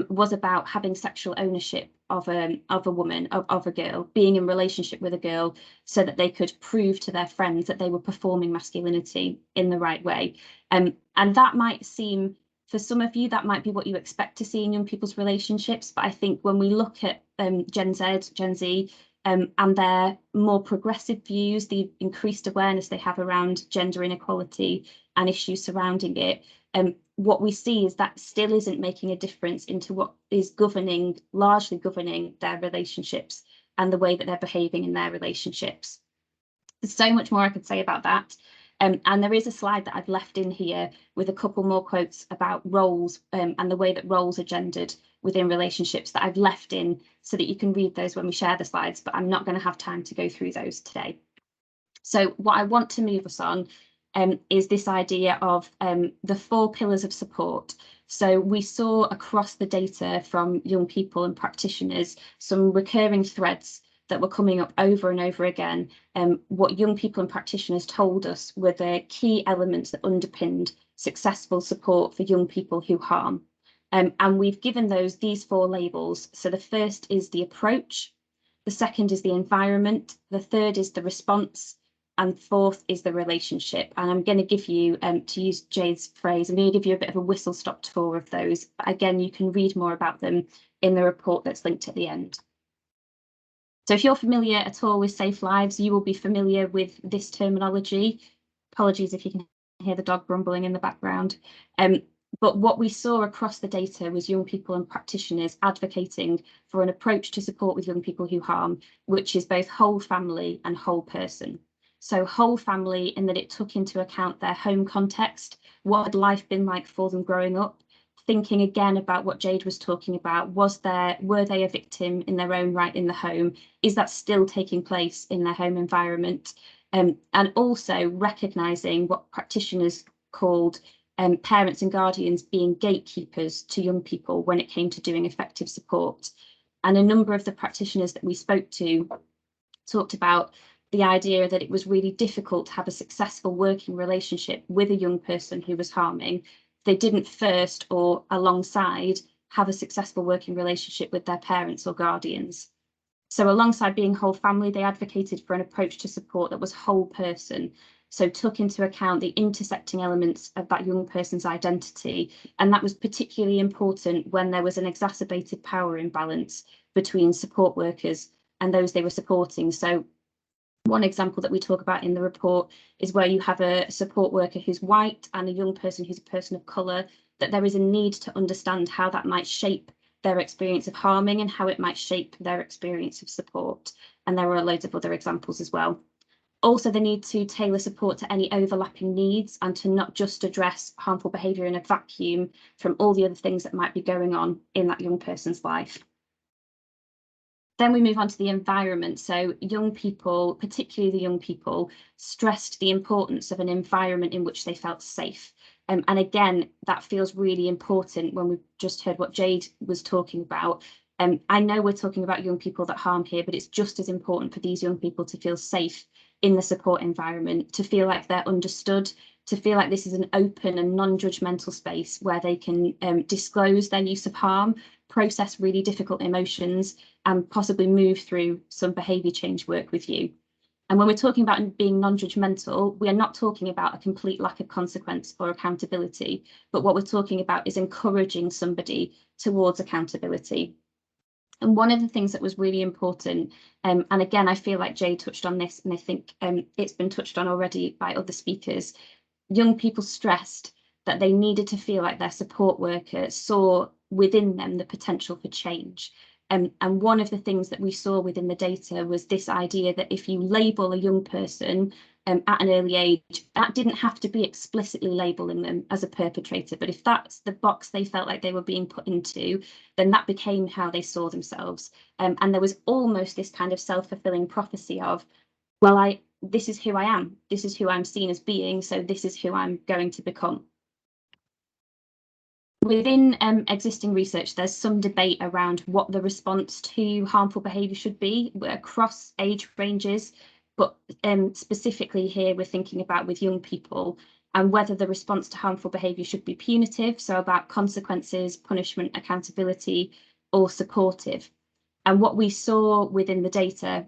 was about having sexual ownership of a woman, of a girl, being in relationship with a girl, so that they could prove to their friends that they were performing masculinity in the right way. And that might seem, for some of you, that might be what you expect to see in young people's relationships. But I think when we look at Gen Z, and their more progressive views, the increased awareness they have around gender inequality and issues surrounding it, what we see is that still isn't making a difference into what is largely governing their relationships and the way that they're behaving in their relationships. There's so much more I could say about that. And there is a slide that I've left in here with a couple more quotes about roles and the way that roles are gendered within relationships that I've left in so that you can read those when we share the slides, but I'm not going to have time to go through those today. So what I want to move us on is this idea of the 4 pillars of support. So we saw across the data from young people and practitioners some recurring threads that were coming up over and over again. What young people and practitioners told us were the key elements that underpinned successful support for young people who harm. And we've given these 4 labels. So the first is the approach, the second is the environment, the third is the response, and fourth is the relationship. And I'm going to give you, to use Jade's phrase, I'm going to give you a bit of a whistle-stop tour of those. But again, you can read more about them in the report that's linked at the end. So if you're familiar at all with SafeLives, you will be familiar with this terminology. Apologies if you can hear the dog grumbling in the background. But what we saw across the data was young people and practitioners advocating for an approach to support with young people who harm, which is both whole family and whole person. So whole family in that it took into account their home context, what had life been like for them growing up, thinking again about what Jade was talking about. Were they a victim in their own right in the home? Is that still taking place in their home environment? And also recognising what practitioners called parents and guardians being gatekeepers to young people when it came to doing effective support. And a number of the practitioners that we spoke to talked about the idea that it was really difficult to have a successful working relationship with a young person who was harming. They didn't first or alongside have a successful working relationship with their parents or guardians. So alongside being whole family, they advocated for an approach to support that was whole person. So took into account the intersecting elements of that young person's identity. And that was particularly important when there was an exacerbated power imbalance between support workers and those they were supporting. So one example that we talk about in the report is where you have a support worker who's white and a young person who's a person of colour, that there is a need to understand how that might shape their experience of harming and how it might shape their experience of support. And there are loads of other examples as well. Also, the need to tailor support to any overlapping needs and to not just address harmful behaviour in a vacuum from all the other things that might be going on in that young person's life. Then we move on to the environment. So young people, particularly the young people, stressed the importance of an environment in which they felt safe. And again, that feels really important when we've just heard what Jade was talking about. I know we're talking about young people that harm here, but it's just as important for these young people to feel safe in the support environment, to feel like they're understood, to feel like this is an open and non-judgmental space where they can disclose their use of harm, process really difficult emotions, and possibly move through some behaviour change work with you. And when we're talking about being non-judgmental, we are not talking about a complete lack of consequence or accountability, but what we're talking about is encouraging somebody towards accountability. And one of the things that was really important, and again, I feel like Jay touched on this, and I think it's been touched on already by other speakers, young people stressed that they needed to feel like their support worker saw within them the potential for change. And one of the things that we saw within the data was this idea that if you label a young person at an early age, that didn't have to be explicitly labeling them as a perpetrator, but if that's the box they felt like they were being put into, then that became how they saw themselves. And there was almost this kind of self-fulfilling prophecy of, well, this is who I am, this is who I'm seen as being, so this is who I'm going to become. Within existing research, there's some debate around what the response to harmful behaviour should be across age ranges, but specifically here we're thinking about with young people and whether the response to harmful behaviour should be punitive, so about consequences, punishment, accountability, or supportive. And what we saw within the data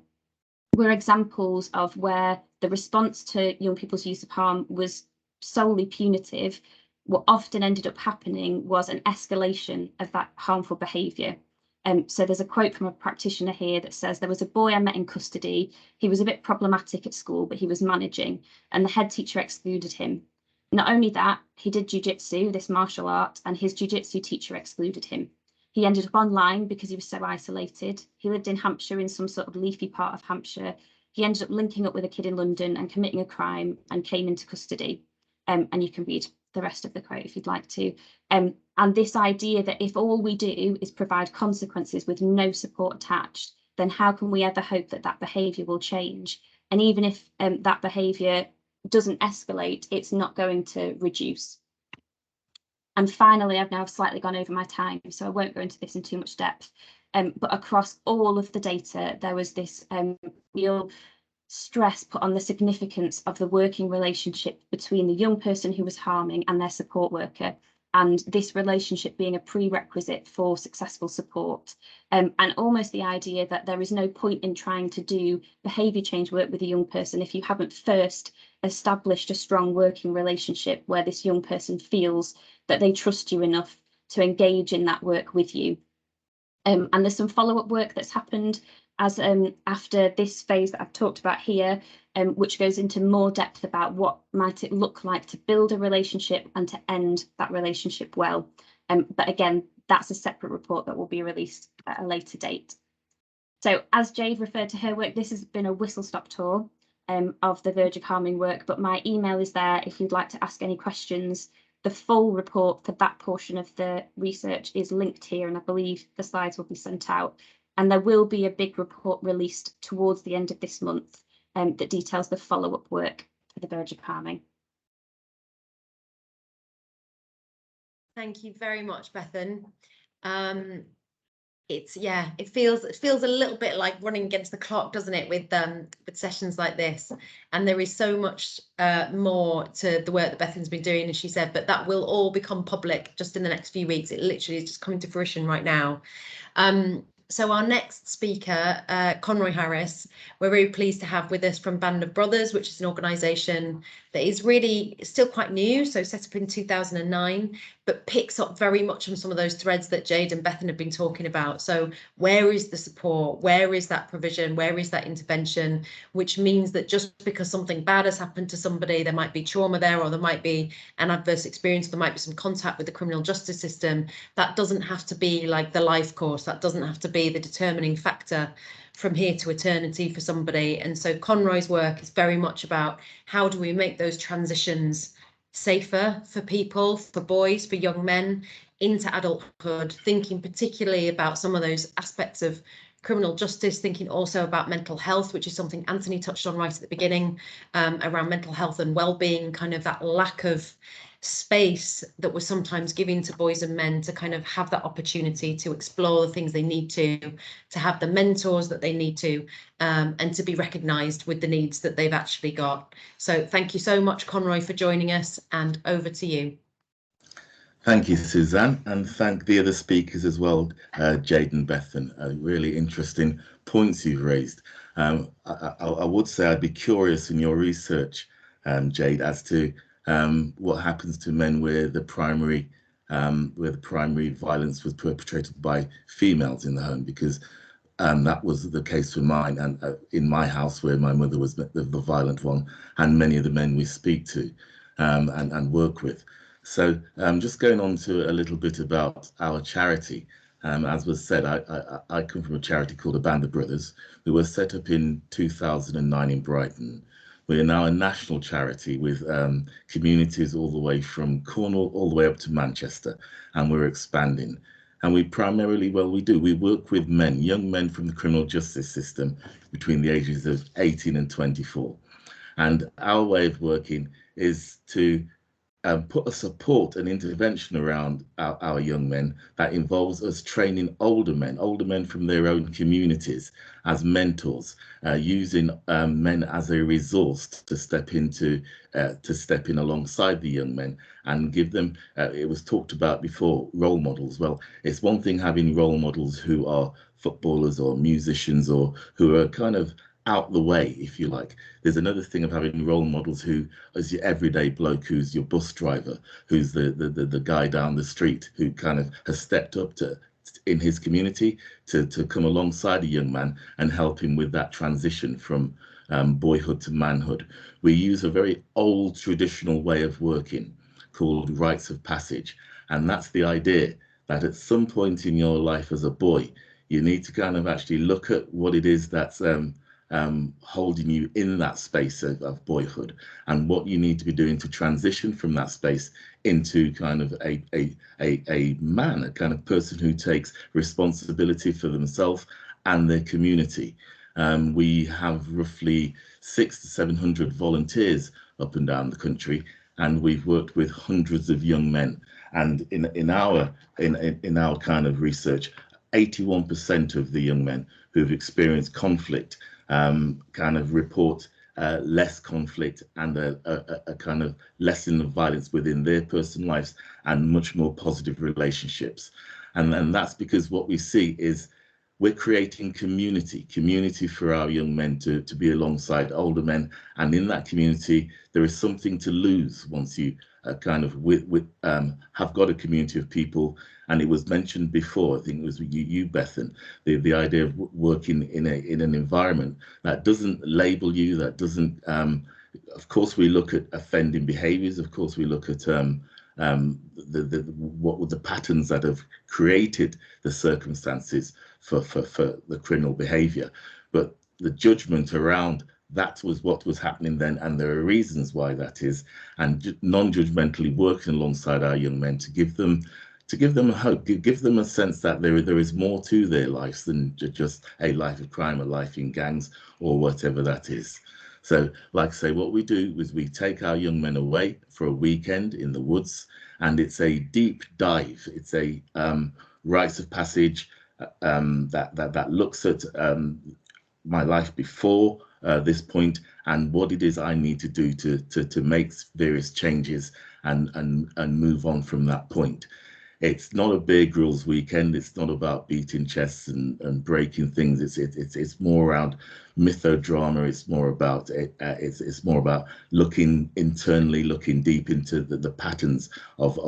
were examples of where the response to young people's use of harm was solely punitive. What often ended up happening was an escalation of that harmful behaviour. So there's a quote from a practitioner here that says, there was a boy I met in custody. He was a bit problematic at school, but he was managing, and the head teacher excluded him. Not only that, he did jiu-jitsu, this martial art, and his jiu-jitsu teacher excluded him. He ended up online because he was so isolated. He lived in Hampshire, in some sort of leafy part of Hampshire. He ended up linking up with a kid in London and committing a crime and came into custody. And you can read the rest of the quote if you'd like to. And this idea that if all we do is provide consequences with no support attached, then how can we ever hope that that behaviour will change? And even if that behaviour doesn't escalate, it's not going to reduce. And finally, I've now slightly gone over my time, so I won't go into this in too much depth. But across all of the data, there was this real stress put on the significance of the working relationship between the young person who was harming and their support worker, and this relationship being a prerequisite for successful support. And almost the idea that there is no point in trying to do behaviour change work with a young person if you haven't first established a strong working relationship where this young person feels that they trust you enough to engage in that work with you. And there's some follow-up work that's happened as after this phase that I've talked about here, which goes into more depth about what might it look like to build a relationship and to end that relationship well. But again, that's a separate report that will be released at a later date. So as Jade referred to her work, this has been a whistle-stop tour of the Verge of Harming work, but my email is there if you'd like to ask any questions The full report for that portion of the research is linked here, and I believe the slides will be sent out. And there will be a big report released towards the end of this month that details the follow-up work for the verge of harming. Thank you very much, Bethan. It feels a little bit like running against the clock, doesn't it, with sessions like this? And there is so much more to the work that Bethan's been doing, as she said, but that will all become public just in the next few weeks. It literally is just coming to fruition right now. So our next speaker, Conroy Harris, we're very pleased to have with us from Band of Brothers, which is an organisation that is really still quite new, so set up in 2009, but picks up very much on some of those threads that Jade and Bethan have been talking about. So where is the support? Where is that provision? Where is that intervention? Which means that just because something bad has happened to somebody, there might be trauma there, or there might be an adverse experience, there might be some contact with the criminal justice system. That doesn't have to be like the life course. That doesn't have to be the determining factor from here to eternity for somebody. And so Conroy's work is very much about how do we make those transitions safer for people, for boys, for young men into adulthood, thinking particularly about some of those aspects of criminal justice, thinking also about mental health, which is something Anthony touched on right at the beginning, around mental health and well-being, kind of that lack of space that we're sometimes giving to boys and men to kind of have that opportunity to explore the things they need to have the mentors that they need to, and to be recognised with the needs that they've actually got. So thank you so much, Conroy, for joining us, and over to you. Thank you, Suzanne, and thank the other speakers as well, Jade and Bethan. Really interesting points you've raised. I would say I'd be curious in your research, Jade, as to what happens to men where the primary violence was perpetrated by females in the home, because that was the case for mine, and in my house where my mother was the violent one, and many of the men we speak to and work with. So just going on to a little bit about our charity. As was said, I come from a charity called the Band of Brothers. We were set up in 2009 in Brighton. We are now a national charity with communities all the way from Cornwall all the way up to Manchester, and we're expanding. And we primarily, we work with men, young men from the criminal justice system between the ages of 18 and 24. And our way of working is to put a support and intervention around our young men that involves us training older men from their own communities as mentors, using men as a resource to step in alongside the young men and give them, it was talked about before, role models. Well, it's one thing having role models who are footballers or musicians or who are kind of out the way, if you like. There's another thing of having role models who is your everyday bloke, who's your bus driver, who's the guy down the street who kind of has stepped up to in his community to come alongside a young man and help him with that transition from boyhood to manhood. We use a very old traditional way of working called rites of passage, and that's the idea that at some point in your life as a boy, you need to kind of actually look at what it is that's holding you in that space of boyhood, and what you need to be doing to transition from that space into kind of a man, a kind of person who takes responsibility for themselves and their community. We have roughly 600 to 700 volunteers up and down the country, and we've worked with hundreds of young men. And in our kind of research, 81% of the young men who've experienced conflict kind of report less conflict and a kind of lessening of violence within their personal lives and much more positive relationships. And that's because what we see is we're creating community for our young men to be alongside older men. And in that community, there is something to lose once you kind of have got a community of people. And it was mentioned before, I think it was you Bethan, the idea of working in an environment that doesn't label you, that doesn't, of course, we look at offending behaviors. Of course, we look at what were the patterns that have created the circumstances for the criminal behavior, but the judgment around that was what was happening then, and there are reasons why that is, and non-judgmentally working alongside our young men to give them a hope, give them a sense that there is more to their lives than just a life of crime, a life in gangs, or whatever that is. So, like I say, what we do is we take our young men away for a weekend in the woods, and it's a deep dive. It's a rites of passage that looks at my life before this point and what it is I need to do to make various changes and move on from that point. It's not a Bear Grylls weekend. It's not about beating chests and breaking things. It's more around mythodrama. It's more about it's more about looking internally, looking deep into the patterns of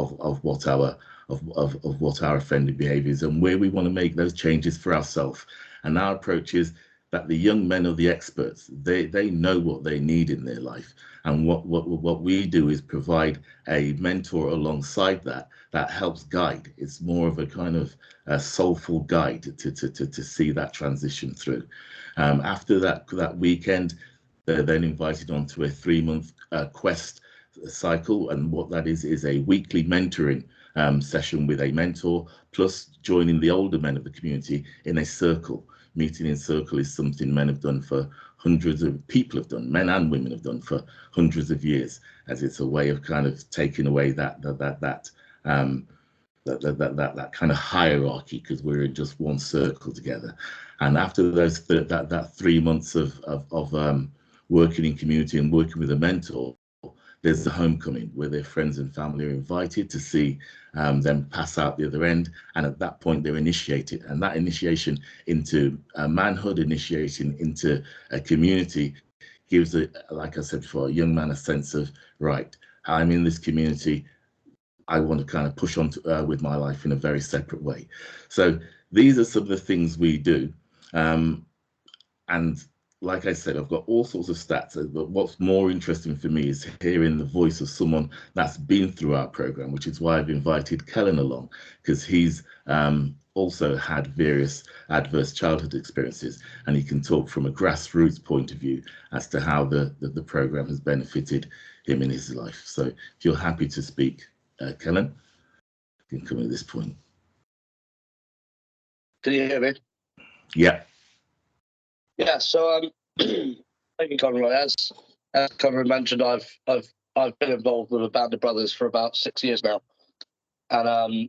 what our what our offending behaviour is and where we want to make those changes for ourselves. And our approach is that the young men are the experts. They know what they need in their life, and what we do is provide a mentor alongside that helps guide. It's more of a kind of a soulful guide to see that transition through. After that weekend, they're then invited onto a 3-month quest cycle, and what that is a weekly mentoring session with a mentor, plus joining the older men of the community in a circle. Meeting in circle is something men have done for hundreds of people have done, men and women have done for hundreds of years, as it's a way of kind of taking away that kind of hierarchy, because we're in just one circle together. And after those that 3 months of working in community and working with a mentor, there's the homecoming where their friends and family are invited to see them pass out the other end, and at that point they're initiated, and that initiation into manhood, initiation into a community, gives like I said before, a young man a sense of, right, I'm in this community, I want to kind of push on with my life in a very separate way. So these are some of the things we do, and like I said, I've got all sorts of stats, but what's more interesting for me is hearing the voice of someone that's been through our program, which is why I've invited Kellen along, because he's also had various adverse childhood experiences, and he can talk from a grassroots point of view as to how the program has benefited him in his life. So if you're happy to speak, Kellen, you can come at this point. Can you hear me? Yeah. Yeah, so thank you, Conroy. As Conroy mentioned, I've been involved with a band of brothers for about 6 years now, and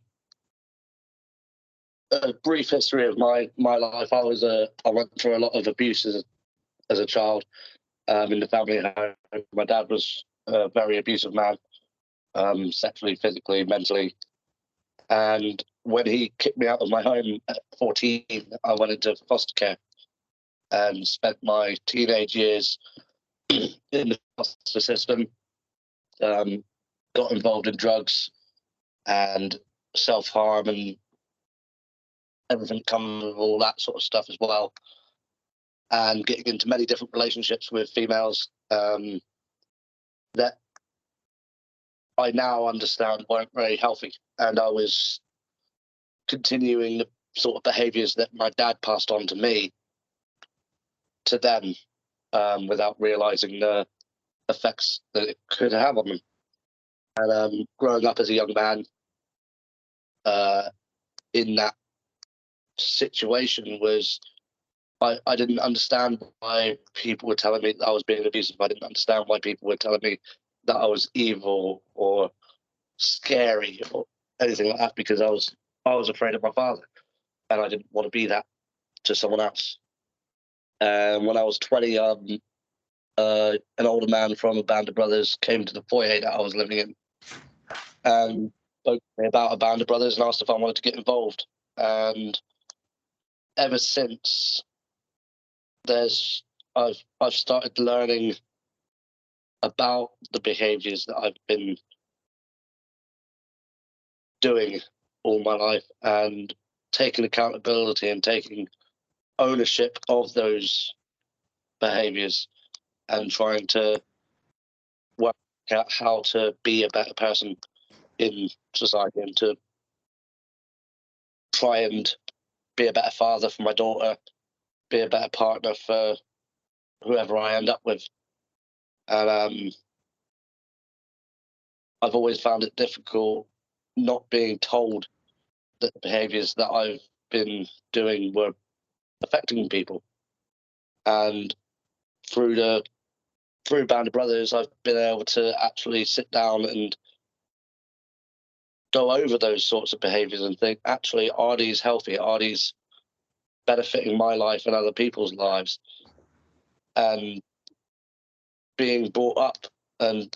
a brief history of my life. I went through a lot of abuse as a child in the family home. My dad was a very abusive man, sexually, physically, mentally, and when he kicked me out of my home at 14, I went into foster care and spent my teenage years in the foster system, got involved in drugs and self-harm and everything coming with all that sort of stuff as well, and getting into many different relationships with females that I now understand weren't very healthy, and I was continuing the sort of behaviours that my dad passed on to me to them without realising the effects that it could have on them. And growing up as a young man in that situation was, I didn't understand why people were telling me that I was being abusive. I didn't understand why people were telling me that I was evil or scary or anything like that, because I was afraid of my father, and I didn't want to be that to someone else. And when I was 20, an older man from a band of brothers came to the foyer that I was living in and spoke to me about a band of brothers and asked if I wanted to get involved. And ever since, I've started learning about the behaviours that I've been doing all my life, and taking accountability and taking ownership of those behaviours, and trying to work out how to be a better person in society, and to try and be a better father for my daughter, be a better partner for whoever I end up with. And I've always found it difficult not being told that the behaviours that I've been doing were affecting people. And through Band of Brothers, I've been able to actually sit down and go over those sorts of behaviours and think, actually, are these healthy? Are these benefiting my life and other people's lives? And being brought up and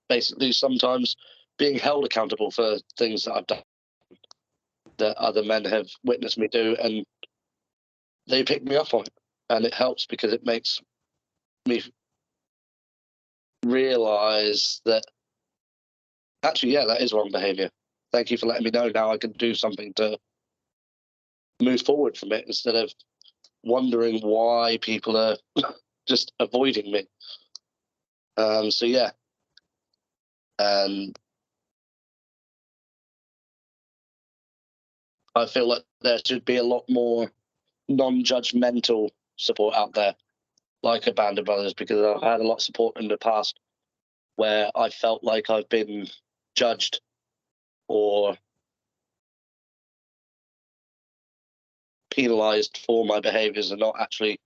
basically sometimes being held accountable for things that I've done that other men have witnessed me do, and they pick me up on it. And it helps because it makes me realise that actually, yeah, that is wrong behaviour. Thank you for letting me know. Now I can do something to move forward from it instead of wondering why people are just avoiding me. So yeah, and I feel like there should be a lot more non-judgmental support out there, like a Band of Brothers, because I've had a lot of support in the past where I felt like I've been judged or penalised for my behaviours and not actually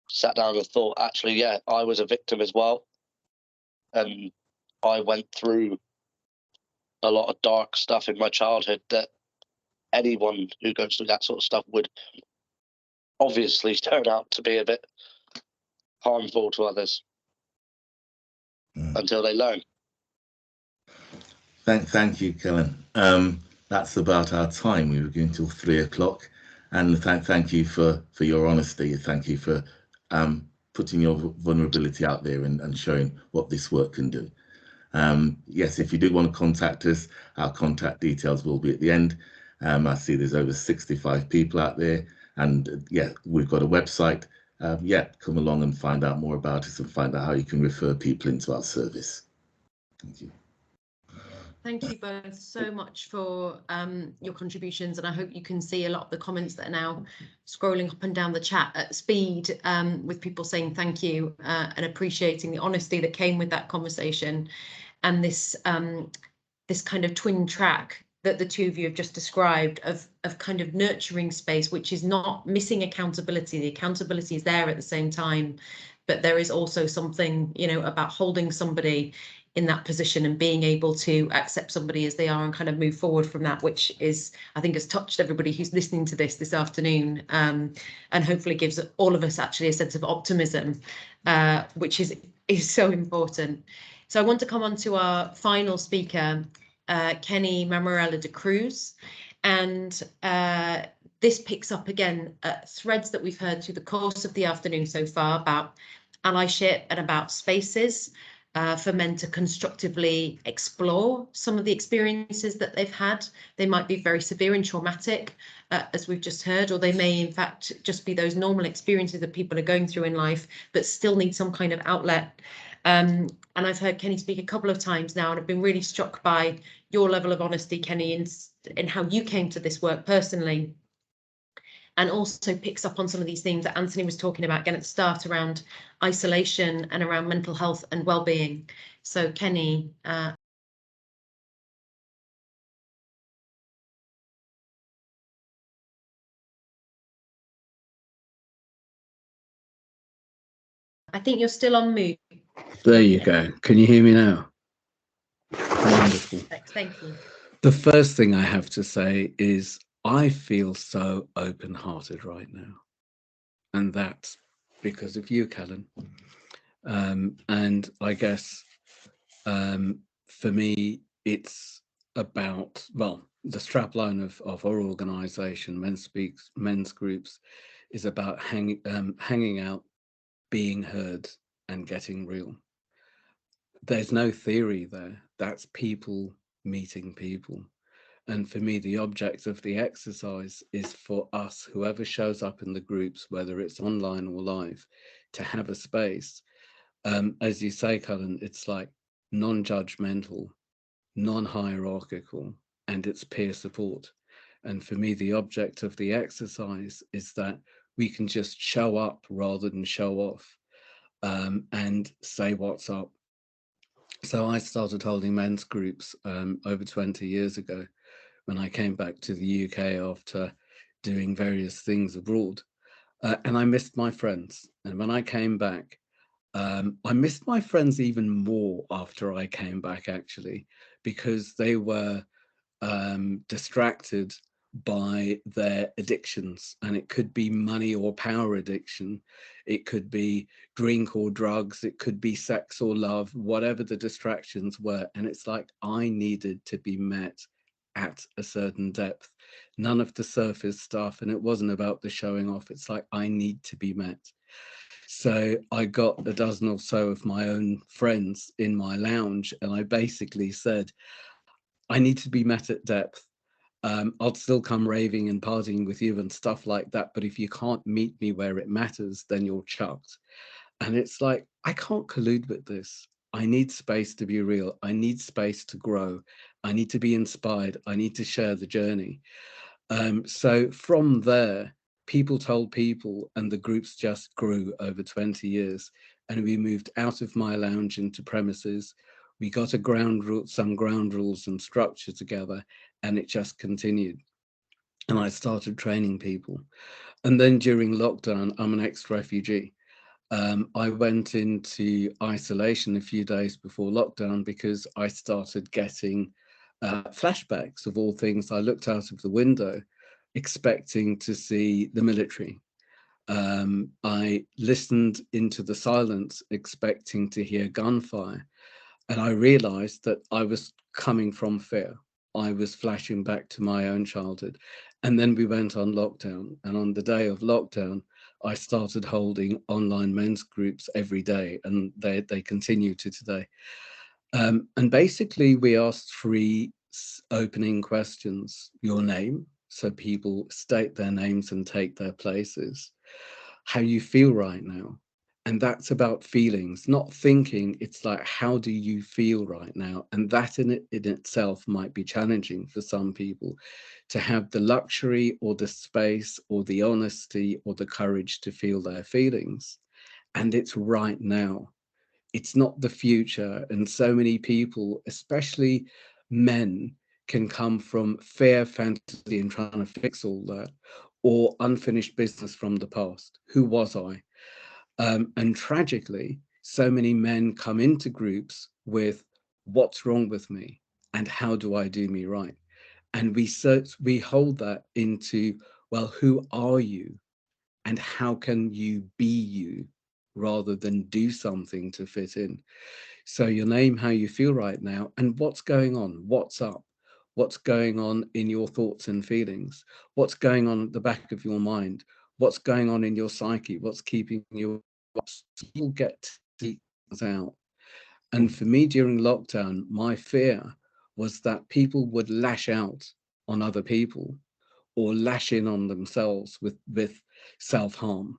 sat down and thought, actually, yeah, I was a victim as well. And I went through a lot of dark stuff in my childhood that anyone who goes through that sort of stuff would obviously turn out to be a bit harmful to others until they learn. Thank you, Kellen. That's about our time. We were going till 3 o'clock, and thank you for your honesty. Thank you for putting your vulnerability out there and showing what this work can do. Yes, if you do want to contact us, our contact details will be at the end. I see there's over 65 people out there, and yeah, we've got a website. Yeah, come along and find out more about us and find out how you can refer people into our service. Thank you. Thank you both so much for your contributions, and I hope you can see a lot of the comments that are now scrolling up and down the chat at speed, with people saying thank you and appreciating the honesty that came with that conversation, and this this kind of twin track that the two of you have just described of kind of nurturing space, which is not missing accountability. The accountability is there at the same time, but there is also something, you know, about holding somebody in that position and being able to accept somebody as they are and kind of move forward from that, which is, I think, has touched everybody who's listening to this afternoon, and hopefully gives all of us actually a sense of optimism, which is so important. So I want to come on to our final speaker, Kenny Mammarella de Cruz, and this picks up again threads that we've heard through the course of the afternoon so far about allyship and about spaces for men to constructively explore some of the experiences that they've had. They might be very severe and traumatic, as we've just heard, or they may in fact just be those normal experiences that people are going through in life, but still need some kind of outlet. And I've heard Kenny speak a couple of times now, and I've been really struck by your level of honesty, Kenny, in how you came to this work personally, and also picks up on some of these things that Anthony was talking about again at the start around isolation and around mental health and well-being. So Kenny, I think you're still on mute. There you go. Can you hear me now? Wonderful. Thank you. The first thing I have to say is I feel so open-hearted right now. And that's because of you, Kellen. And I guess for me, it's about, well, the strapline of our organisation, men's groups, is about hanging out, being heard and getting real. There's no theory there. That's people meeting people. And for me, the object of the exercise is for us, whoever shows up in the groups, whether it's online or live, to have a space. As you say, Cullen, it's like non-judgmental, non-hierarchical, and it's peer support. And for me, the object of the exercise is that we can just show up rather than show off, and say what's up. So I started holding men's groups over 20 years ago when I came back to the UK after doing various things abroad. And I missed my friends. And when I came back, I missed my friends even more after I came back, actually, because they were distracted by their addictions. And it could be money or power addiction. It could be drink or drugs. It could be sex or love, whatever the distractions were. And it's like I needed to be met at a certain depth, none of the surface stuff. And it wasn't about the showing off. It's like I need to be met. So I got a dozen or so of my own friends in my lounge, and I basically said, I need to be met at depth. I'll still come raving and partying with you and stuff like that, but if you can't meet me where it matters, then you're chucked. And it's like, I can't collude with this. I need space to be real. I need space to grow. I need to be inspired. I need to share the journey. So from there, people told people, and the groups just grew over 20 years. And we moved out of my lounge into premises. We got some ground rules and structure together, and it just continued. And I started training people. And then during lockdown, I'm an ex-refugee. I went into isolation a few days before lockdown because I started getting flashbacks of all things. I looked out of the window expecting to see the military. I listened into the silence expecting to hear gunfire. And I realized that I was coming from fear. I was flashing back to my own childhood. And then we went on lockdown. And on the day of lockdown, I started holding online men's groups every day, and they continue to today. And basically, we asked three opening questions. Your name, so people state their names and take their places. How you feel right now. And that's about feelings, not thinking. It's like, how do you feel right now? And that in itself might be challenging for some people, to have the luxury or the space or the honesty or the courage to feel their feelings. And it's right now. It's not the future. And so many people, especially men, can come from fear, fantasy, and trying to fix all that, or unfinished business from the past. Who was I? And tragically, so many men come into groups with what's wrong with me and how do I do me right? And we hold that into, well, who are you and how can you be you rather than do something to fit in? So your name, how you feel right now, and what's going on, what's up, what's going on in your thoughts and feelings, what's going on at the back of your mind, what's going on in your psyche, what's keeping you up. You'll get things out. And for me during lockdown, my fear was that people would lash out on other people or lash in on themselves with self-harm.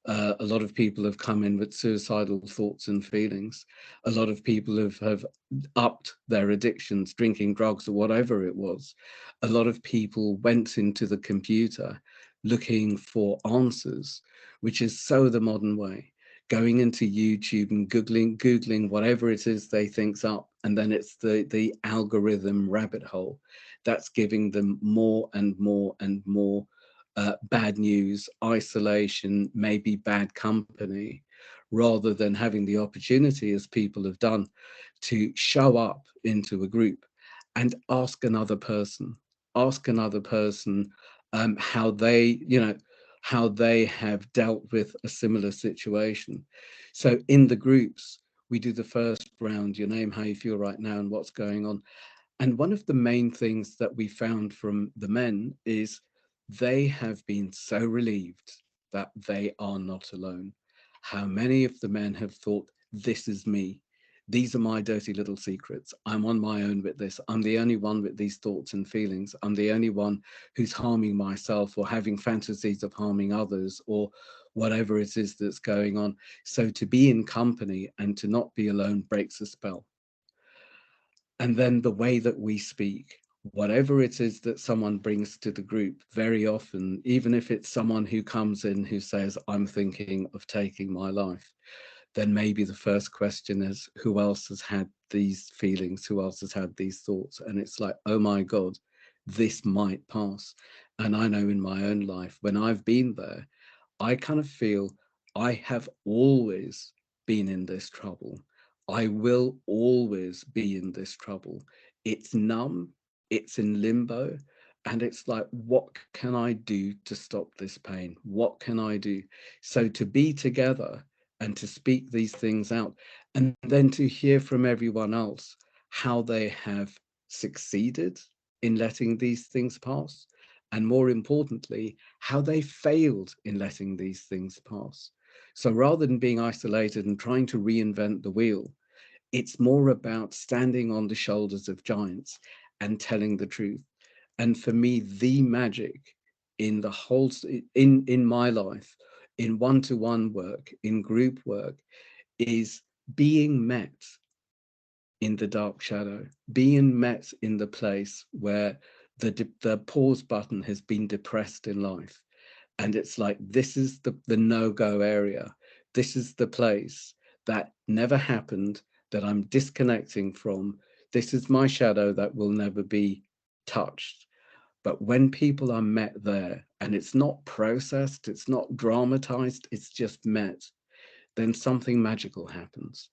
A lot of people have come in with suicidal thoughts and feelings. A lot of people have upped their addictions, drinking drugs or whatever it was. A lot of people went into the computer looking for answers, which is so the modern way. Going into YouTube and Googling whatever it is they think's up, and then it's the algorithm rabbit hole that's giving them more and more and more bad news, isolation, maybe bad company, rather than having the opportunity, as people have done, to show up into a group and ask another person how they have dealt with a similar situation. So in the groups, we do the first round, your name, how you feel right now, and what's going on. And one of the main things that we found from the men is they have been so relieved that they are not alone. How many of the men have thought, this is me. These are my dirty little secrets. I'm on my own with this. I'm the only one with these thoughts and feelings. I'm the only one who's harming myself or having fantasies of harming others or whatever it is that's going on. So to be in company and to not be alone breaks a spell. And then the way that we speak, whatever it is that someone brings to the group, very often, even if it's someone who comes in who says, I'm thinking of taking my life, then maybe the first question is, who else has had these feelings? Who else has had these thoughts? And it's like, oh my God, this might pass. And I know in my own life, when I've been there, I kind of feel I have always been in this trouble. I will always be in this trouble. It's numb, it's in limbo, and it's like, what can I do to stop this pain? What can I do? So to be together and to speak these things out, and then to hear from everyone else how they have succeeded in letting these things pass, and more importantly, how they failed in letting these things pass. So rather than being isolated and trying to reinvent the wheel, it's more about standing on the shoulders of giants and telling the truth. And for me, the magic in the whole, in my life, in one-to-one work, in group work, is being met in the dark shadow, being met in the place where the pause button has been depressed in life. And it's like, this is the no-go area. This is the place that never happened, that I'm disconnecting from. This is my shadow that will never be touched. But when people are met there, and it's not processed, it's not dramatized, it's just met, then something magical happens.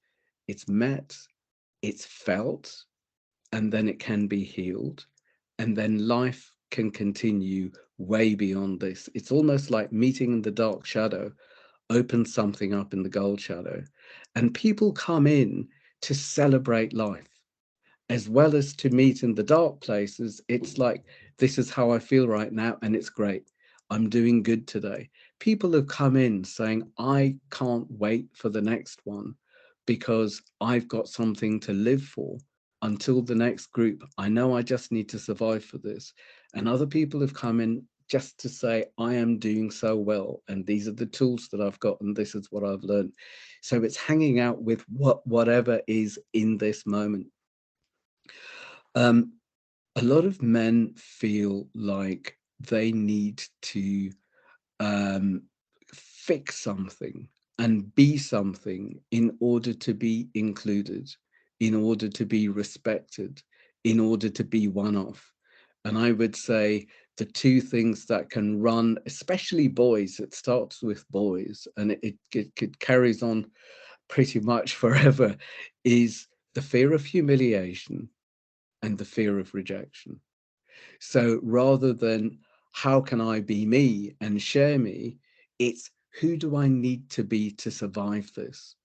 It's met, it's felt, and then it can be healed. And then life can continue way beyond this. It's almost like meeting in the dark shadow opens something up in the gold shadow. And people come in to celebrate life as well as to meet in the dark places. It's like, this is how I feel right now, and it's great. I'm doing good today. People have come in saying, I can't wait for the next one because I've got something to live for until the next group. I know I just need to survive for this. And other people have come in just to say, I am doing so well, and these are the tools that I've got, and this is what I've learned. So it's hanging out with whatever is in this moment. A lot of men feel like they need to fix something and be something in order to be included, in order to be respected, in order to be one of. And I would say the two things that can run, especially boys, it starts with boys and it carries on pretty much forever, is the fear of humiliation and the fear of rejection. So rather than how can I be me and share me, it's who do I need to be to survive this?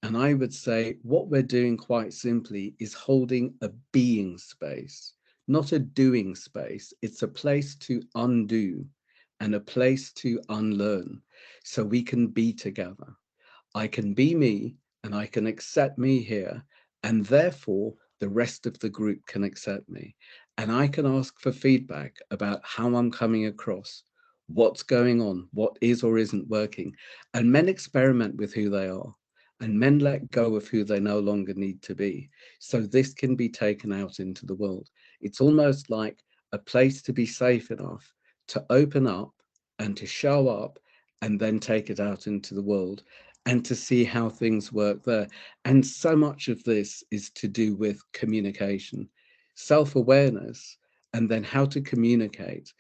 And I would say what we're doing quite simply is holding a being space, not a doing space. It's a place to undo and a place to unlearn so we can be together. I can be me and I can accept me here, and therefore the rest of the group can accept me. And I can ask for feedback about how I'm coming across, what's going on, what is or isn't working. And men experiment with who they are, and men let go of who they no longer need to be. So this can be taken out into the world. It's almost like a place to be safe enough to open up and to show up and then take it out into the world and to see how things work there. And so much of this is to do with communication, self-awareness, and then how to communicate.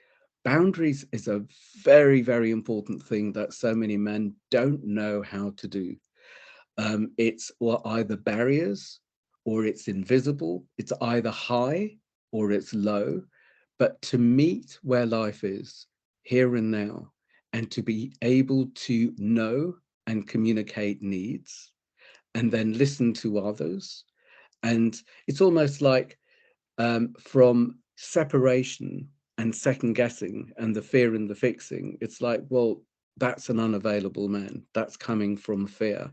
Boundaries is a very, very important thing that so many men don't know how to do. It's either barriers or it's invisible. It's either high or it's low. But to meet where life is here and now, and to be able to know and communicate needs and then listen to others. And it's almost like from separation and second guessing and the fear and the fixing, it's like, well, that's an unavailable man. That's coming from fear.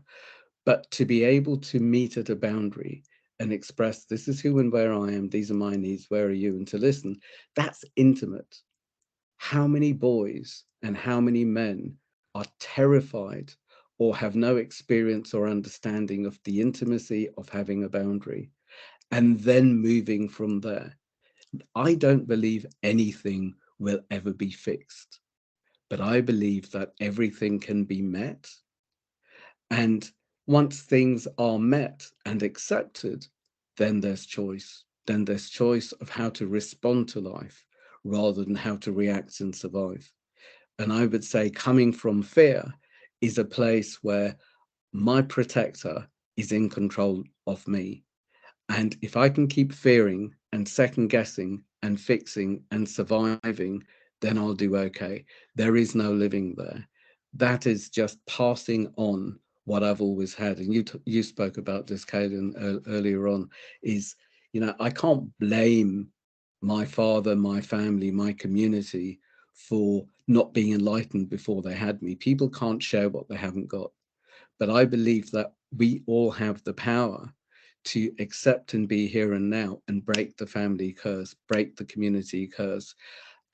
But to be able to meet at a boundary and express, this is who and where I am, these are my needs, where are you? And to listen, that's intimate. How many boys and how many men are terrified or have no experience or understanding of the intimacy of having a boundary and then moving from there? I don't believe anything will ever be fixed, but I believe that everything can be met. And once things are met and accepted, then there's choice. Then there's choice of how to respond to life rather than how to react and survive. And I would say coming from fear is a place where my protector is in control of me. And if I can keep fearing and second guessing and fixing and surviving, then I'll do okay. There is no living there. That is just passing on what I've always had. And you spoke about this, Caden, earlier on, is, you know, I can't blame my father, my family, my community for not being enlightened before they had me. People can't share what they haven't got. But I believe that we all have the power to accept and be here and now and break the family curse, break the community curse.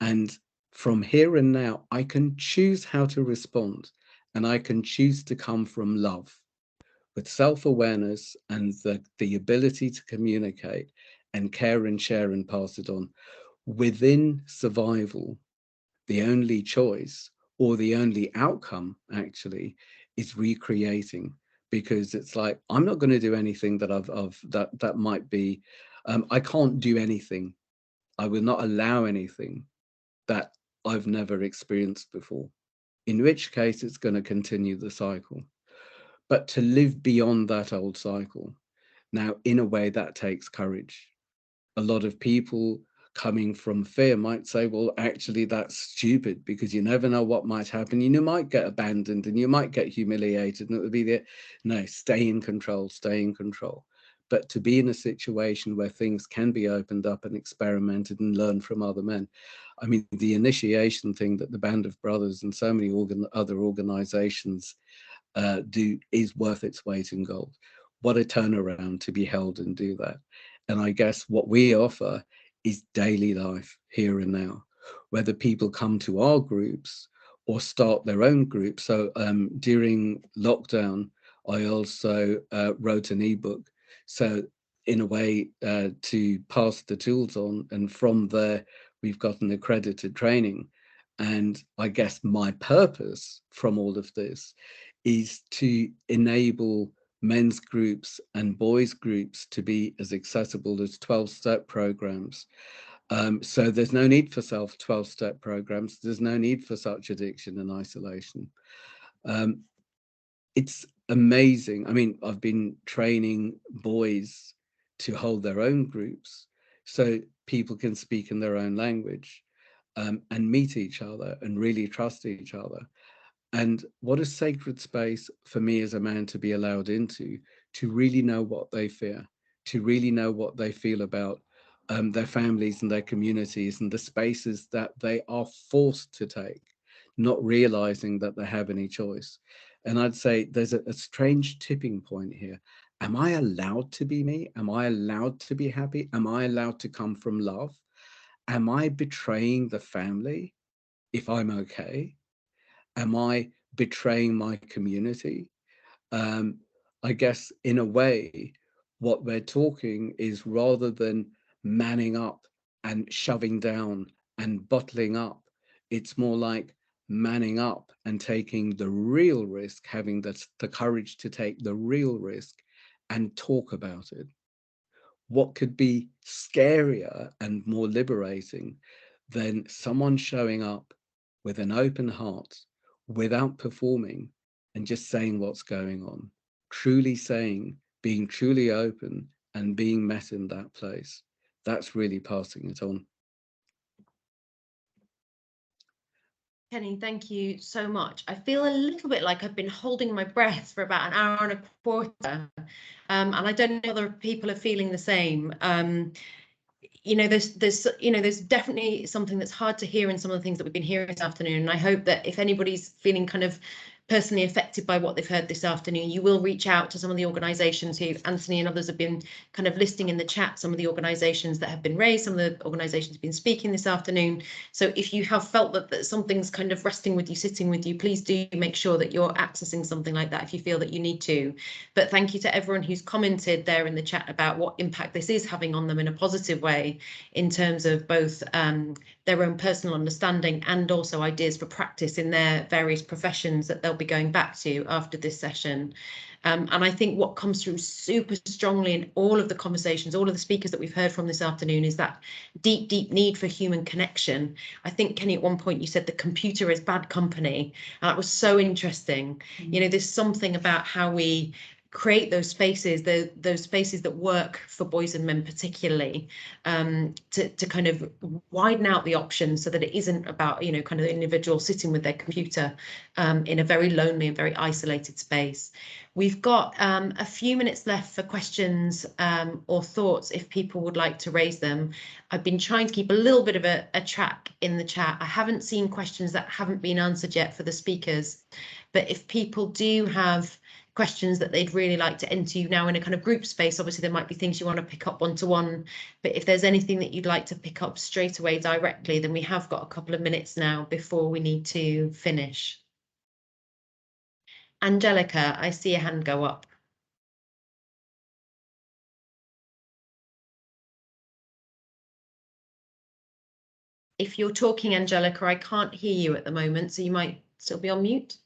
And from here and now, I can choose how to respond, and I can choose to come from love with self-awareness and the ability to communicate and care and share and pass it on. Within survival, the only choice or the only outcome actually is recreating, because it's like, I'm not going to do anything that that might be, I can't do anything. I will not allow anything that I've never experienced before, in which case it's going to continue the cycle. But to live beyond that old cycle, now in a way that takes courage. A lot of people coming from fear might say, well, actually, that's stupid, because you never know what might happen. You might get abandoned and you might get humiliated, and it would be the, no, stay in control, stay in control. But to be in a situation where things can be opened up and experimented and learn from other men. I mean, the initiation thing that the Band of Brothers and so many other organizations do is worth its weight in gold. What a turnaround to be held and do that. And I guess what we offer is daily life here and now, whether people come to our groups or start their own group. So during lockdown, I also wrote an ebook. So in a way to pass the tools on. And from there, we've got an accredited training. And I guess my purpose from all of this is to enable men's groups and boys groups to be as accessible as 12-step programs. So there's no need for 12-step programs. There's no need for such addiction and isolation. It's amazing. I mean, I've been training boys to hold their own groups so people can speak in their own language and meet each other and really trust each other. And what a sacred space for me as a man to be allowed into, to really know what they fear, to really know what they feel about their families and their communities and the spaces that they are forced to take, not realizing that they have any choice. And I'd say there's a strange tipping point here. Am I allowed to be me? Am I allowed to be happy? Am I allowed to come from love? Am I betraying the family if I'm okay? Am I betraying my community? I guess in a way, what we're talking is, rather than manning up and shoving down and bottling up, it's more like manning up and taking the real risk, having the courage to take the real risk and talk about it. What could be scarier and more liberating than someone showing up with an open heart, without performing, and just saying what's going on, truly saying, being truly open and being met in that place? That's really passing it on. Kenny, thank you so much. I feel a little bit like I've been holding my breath for about an hour and a quarter, and I don't know whether people are feeling the same. You know, there's definitely something that's hard to hear in some of the things that we've been hearing this afternoon. And I hope that if anybody's feeling kind of personally affected by what they've heard this afternoon, you will reach out to some of the organisations who Anthony and others have been kind of listing in the chat, some of the organisations that have been raised, some of the organisations have been speaking this afternoon. So if you have felt that something's kind of resting with you, sitting with you, please do make sure that you're accessing something like that if you feel that you need to. But thank you to everyone who's commented there in the chat about what impact this is having on them in a positive way, in terms of both their own personal understanding and also ideas for practice in their various professions that they'll be going back to after this session. And I think what comes through super strongly in all of the conversations, all of the speakers that we've heard from this afternoon, is that deep, deep need for human connection. I think, Kenny, at one point you said the computer is bad company, and that was so interesting. You know, there's something about how we create those spaces, those spaces that work for boys and men particularly, to kind of widen out the options so that it isn't about, you know, kind of the individual sitting with their computer in a very lonely and very isolated space. We've got a few minutes left for questions or thoughts if people would like to raise them. I've been trying to keep a little bit of a track in the chat. I haven't seen questions that haven't been answered yet for the speakers, but if people do have questions that they'd really like to enter now in a kind of group space, obviously there might be things you want to pick up one-to-one, but if there's anything that you'd like to pick up straight away directly, then we have got a couple of minutes now before we need to finish. Angelica, I see a hand go up. If you're talking, Angelica, I can't hear you at the moment, so you might still be on mute.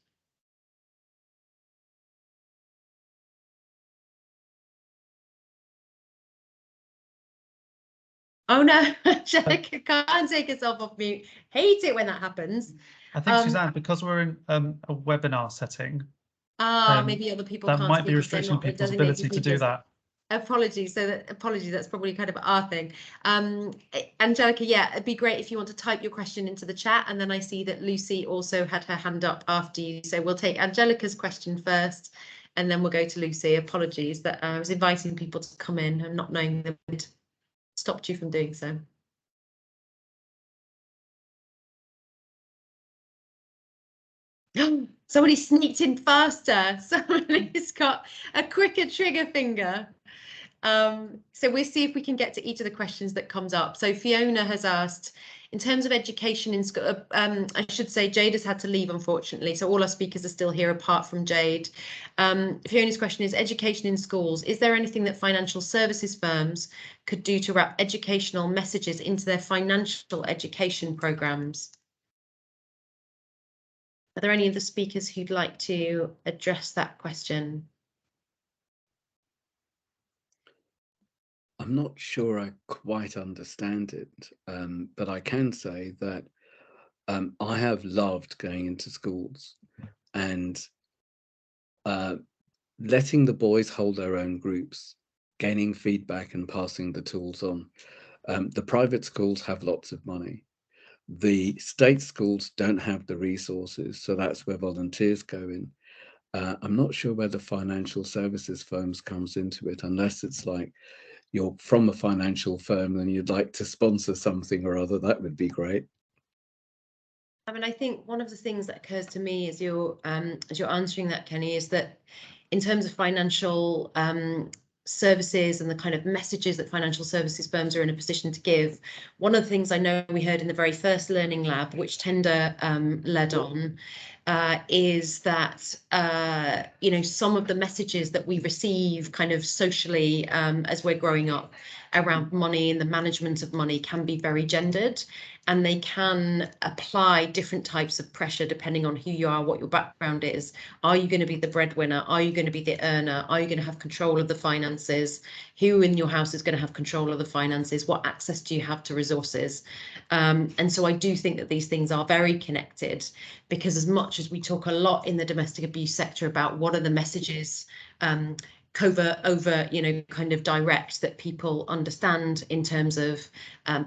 Oh no, Angelica can't take herself off mute. Hate it when that happens. I think, Suzanne, because we're in a webinar setting, maybe other people that can't might be speak if they're restricting not people's designated ability to do speakers. that. Apologies, apologies, that's probably kind of our thing. Angelica, yeah, it'd be great if you want to type your question into the chat, and then I see that Lucy also had her hand up after you, so we'll take Angelica's question first and then we'll go to Lucy. Apologies that I was inviting people to come in and not knowing that we'd stopped you from doing so. Somebody sneaked in faster. Somebody's got a quicker trigger finger. So we'll see if we can get to each of the questions that comes up. So Fiona has asked, in terms of education in school, I should say Jade has had to leave, unfortunately, so all our speakers are still here apart from Jade. Fiona's question is, education in schools, is there anything that financial services firms could do to wrap educational messages into their financial education programs? Are there any of the speakers who'd like to address that question? I'm not sure I quite understand it, but I can say that I have loved going into schools and letting the boys hold their own groups, gaining feedback and passing the tools on. The private schools have lots of money. The state schools don't have the resources, so that's where volunteers go in. I'm not sure where the financial services firms comes into it, unless it's like you're from a financial firm and you'd like to sponsor something or other. That would be great. I mean, I think one of the things that occurs to me as you're answering that, Kenny, is that in terms of financial services and the kind of messages that financial services firms are in a position to give, one of the things I know we heard in the very first Learning Lab, which Tender led on, is that you know, some of the messages that we receive kind of socially as we're growing up around money and the management of money can be very gendered, and they can apply different types of pressure depending on who you are, what your background is. Are you going to be the breadwinner? Are you going to be the earner? Are you going to have control of the finances? Who in your house is going to have control of the finances? What access do you have to resources? And so I do think that these things are very connected, because as much as we talk a lot in the domestic abuse sector about what are the messages, covert, overt, you know, kind of direct, that people understand in terms of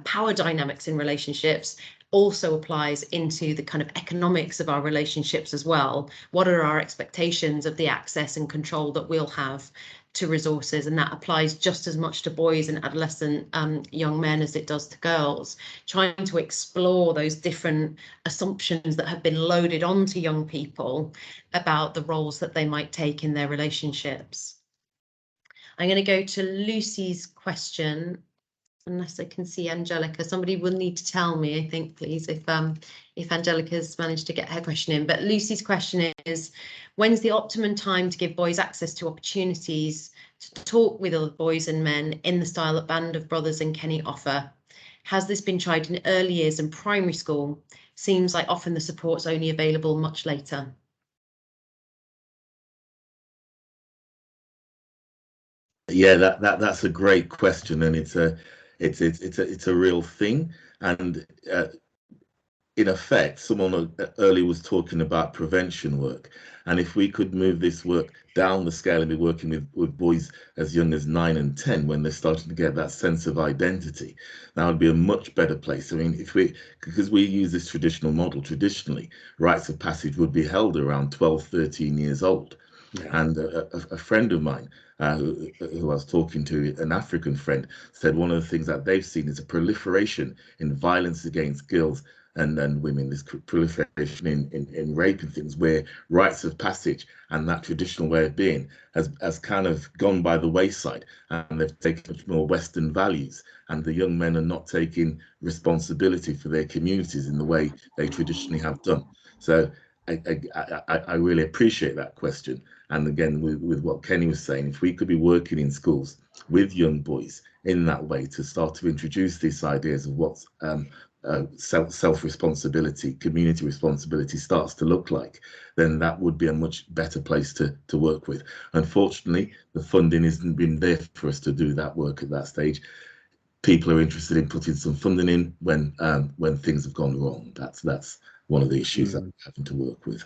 power dynamics in relationships, also applies into the kind of economics of our relationships as well. What are our expectations of the access and control that we'll have to resources? And that applies just as much to boys and adolescent young men as it does to girls. Trying to explore those different assumptions that have been loaded onto young people about the roles that they might take in their relationships. I'm going to go to Lucy's question, unless I can see Angelica. Somebody will need to tell me, I think, please, if Angelica's managed to get her question in. But Lucy's question is, when's the optimum time to give boys access to opportunities to talk with other boys and men in the style that Band of Brothers and Kenny offer? Has this been tried in early years and primary school? Seems like often the support's only available much later. Yeah, that's a great question, and it's a real thing. And in effect, someone earlier was talking about prevention work, and if we could move this work down the scale and be working with boys as young as 9 and 10 when they're starting to get that sense of identity, that would be a much better place. I mean, because we use this traditional model, traditionally rites of passage would be held around 12, 13 years old. Yeah. And a friend of mine who I was talking to, an African friend, said one of the things that they've seen is a proliferation in violence against girls and women, this proliferation in rape and things, where rites of passage and that traditional way of being has kind of gone by the wayside, and they've taken much more Western values, and the young men are not taking responsibility for their communities in the way they traditionally have done. So I really appreciate that question. And again, with what Kenny was saying, if we could be working in schools with young boys in that way to start to introduce these ideas of what's self-responsibility, community responsibility starts to look like, then that would be a much better place to work with. Unfortunately, the funding hasn't been there for us to do that work at that stage. People are interested in putting some funding in when things have gone wrong. That's one of the issues that we're having to work with.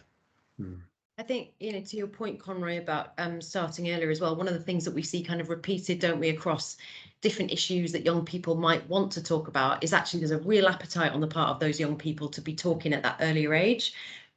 I think, to your point, Conroy, about starting earlier as well, one of the things that we see kind of repeated, don't we, across different issues that young people might want to talk about, is actually there's a real appetite on the part of those young people to be talking at that earlier age.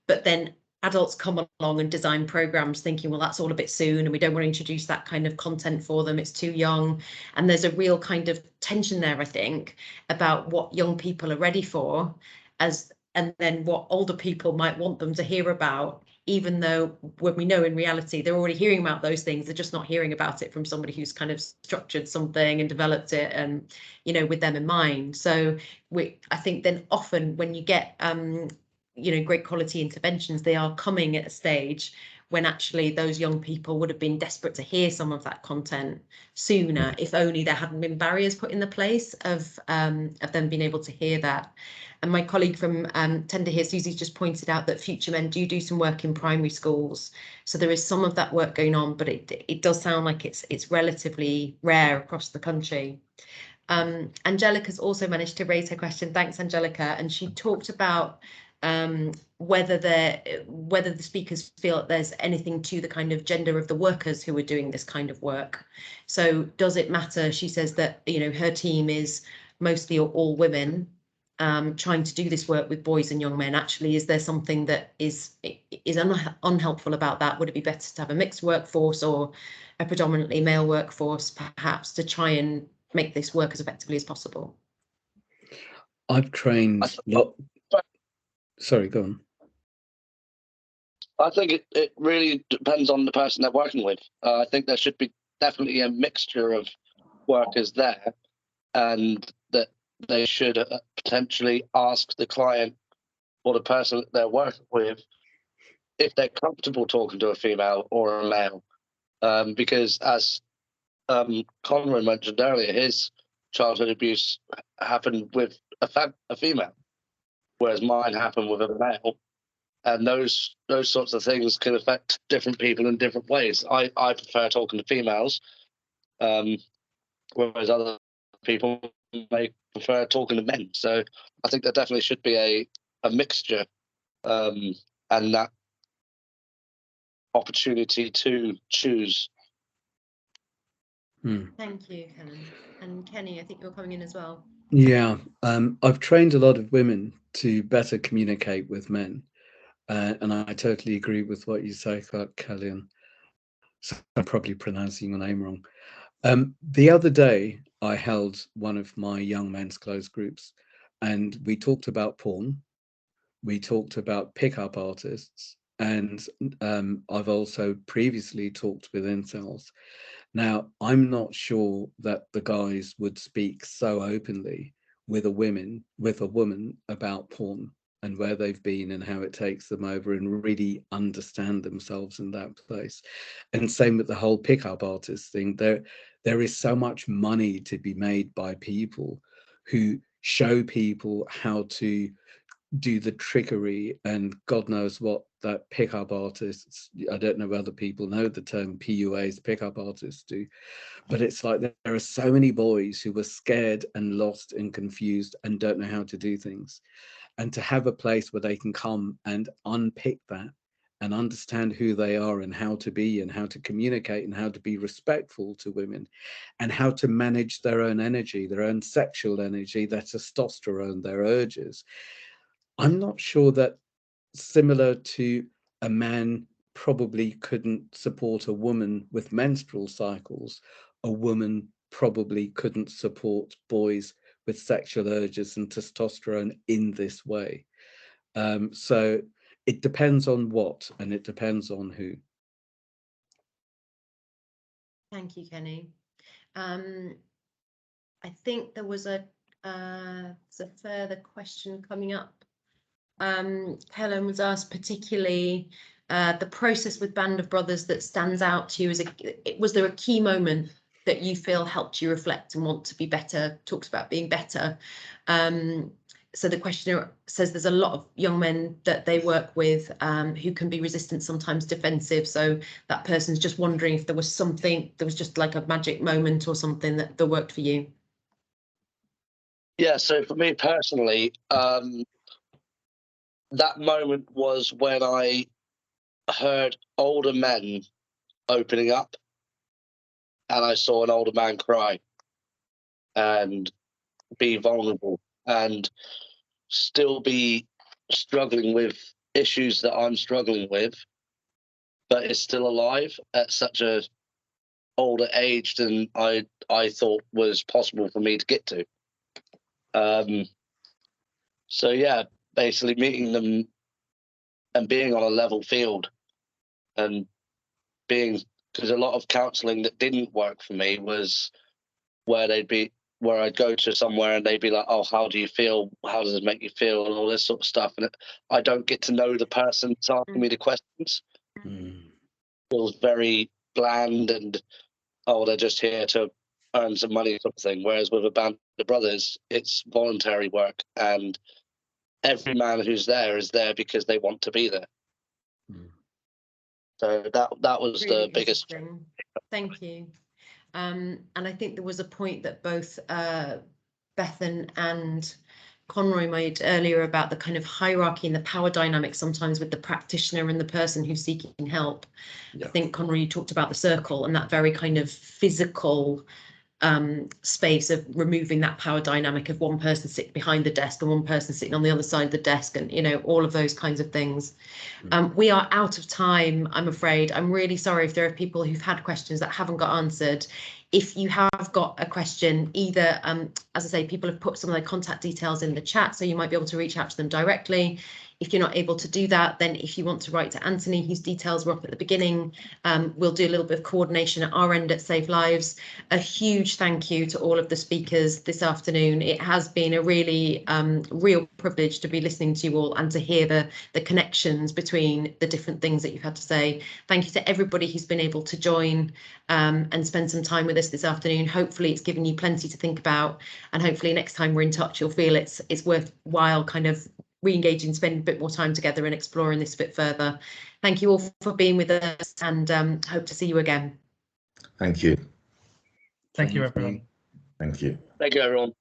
But then adults come along and design programs thinking, well, that's all a bit soon, and we don't want to introduce that kind of content for them. It's too young. And there's a real kind of tension there, I think, about what young people are ready for, and then what older people might want them to hear about, even though when we know in reality they're already hearing about those things, they're just not hearing about it from somebody who's kind of structured something and developed it and, with them in mind. So I think then often when you get, great quality interventions, they are coming at a stage when actually those young people would have been desperate to hear some of that content sooner, if only there hadn't been barriers put in the place of them being able to hear that. And my colleague from Tender here, Susie, just pointed out that Future Men do some work in primary schools. So there is some of that work going on, but it does sound like it's relatively rare across the country. Angelica's also managed to raise her question. Thanks, Angelica. And she talked about whether the speakers feel that there's anything to the kind of gender of the workers who are doing this kind of work. So does it matter? She says that, her team is mostly all women, trying to do this work with boys and young men. Actually, is there something that is unhelpful about that? Would it be better to have a mixed workforce or a predominantly male workforce, perhaps, to try and make this work as effectively as possible? I've trained. Sorry, go on. I think it really depends on the person they're working with. I think there should be definitely a mixture of workers there, and that they should potentially ask the client or the person that they're working with if they're comfortable talking to a female or a male. Because as Conroy mentioned earlier, his childhood abuse happened with a female, whereas mine happened with a male. And those sorts of things can affect different people in different ways. I prefer talking to females, whereas other people may prefer talking to men. So I think there definitely should be a mixture, and that opportunity to choose. Thank you, Helen. And Kenny, I think you're coming in as well. Yeah, I've trained a lot of women to better communicate with men, and I totally agree with what you say, Kellyanne. So I'm probably pronouncing your name wrong. The other day, I held one of my young men's closed groups, and we talked about porn. We talked about pickup artists, and I've also previously talked with incels. Now, I'm not sure that the guys would speak so openly with a woman about porn and where they've been and how it takes them over and really understand themselves in that place. And same with the whole pickup artist thing. There is so much money to be made by people who show people how to do the trickery and God knows what that pickup artists, I don't know whether people know the term PUAs, pickup artists do, but it's like there are so many boys who are scared and lost and confused and don't know how to do things. And to have a place where they can come and unpick that and understand who they are and how to be and how to communicate and how to be respectful to women and how to manage their own energy, their own sexual energy, their testosterone, their urges. I'm not sure that, similar to a man probably couldn't support a woman with menstrual cycles, a woman probably couldn't support boys with sexual urges and testosterone in this way. So it depends on what, and it depends on who. Thank you, Kenny. I think there was a further question coming up. Helen was asked particularly the process with Band of Brothers that stands out to you. Was there a key moment that you feel helped you reflect and want to be better? Talks about being better. So the questioner says there's a lot of young men that they work with who can be resistant, sometimes defensive. So that person's just wondering if there was something, there was just like a magic moment or something that worked for you. Yeah, so for me personally, that moment was when I heard older men opening up and I saw an older man cry and be vulnerable and still be struggling with issues that I'm struggling with, but is still alive at such a older age than I thought was possible for me to get to. So yeah, basically meeting them and being on a level field and being, because a lot of counselling that didn't work for me was where I'd go to somewhere and they'd be like, oh, how do you feel? How does it make you feel? And all this sort of stuff. And I don't get to know the person that's asking me the questions. It feels very bland and, oh, they're just here to earn some money or something. Whereas with a band of brothers, it's voluntary work and every man who's there is there because they want to be there. So that was Really the biggest thing. Thank you. And I think there was a point that both Bethan and Conroy made earlier about the kind of hierarchy and the power dynamic sometimes with the practitioner and the person who's seeking help. Yeah. I think Conroy, you talked about the circle and that very kind of physical space of removing that power dynamic of one person sitting behind the desk and one person sitting on the other side of the desk, and you know, all of those kinds of things. We are out of time, I'm afraid. I'm really sorry if there are people who've had questions that haven't got answered. If you have got a question, either as I say, people have put some of their contact details in the chat, so you might be able to reach out to them directly. If you're not able to do that, then if you want to write to Anthony, whose details were up at the beginning, we'll do a little bit of coordination at our end at SafeLives. A huge thank you to all of the speakers this afternoon. It has been a really real privilege to be listening to you all and to hear the connections between the different things that you've had to say. Thank you to everybody who's been able to join and spend some time with us this afternoon. Hopefully it's given you plenty to think about, and hopefully next time we're in touch you'll feel it's worthwhile kind of re-engaging, spending a bit more time together and exploring this a bit further. Thank you all for being with us, and hope to see you again. Thank you. Thank you, everyone. Thank you. Thank you, everyone.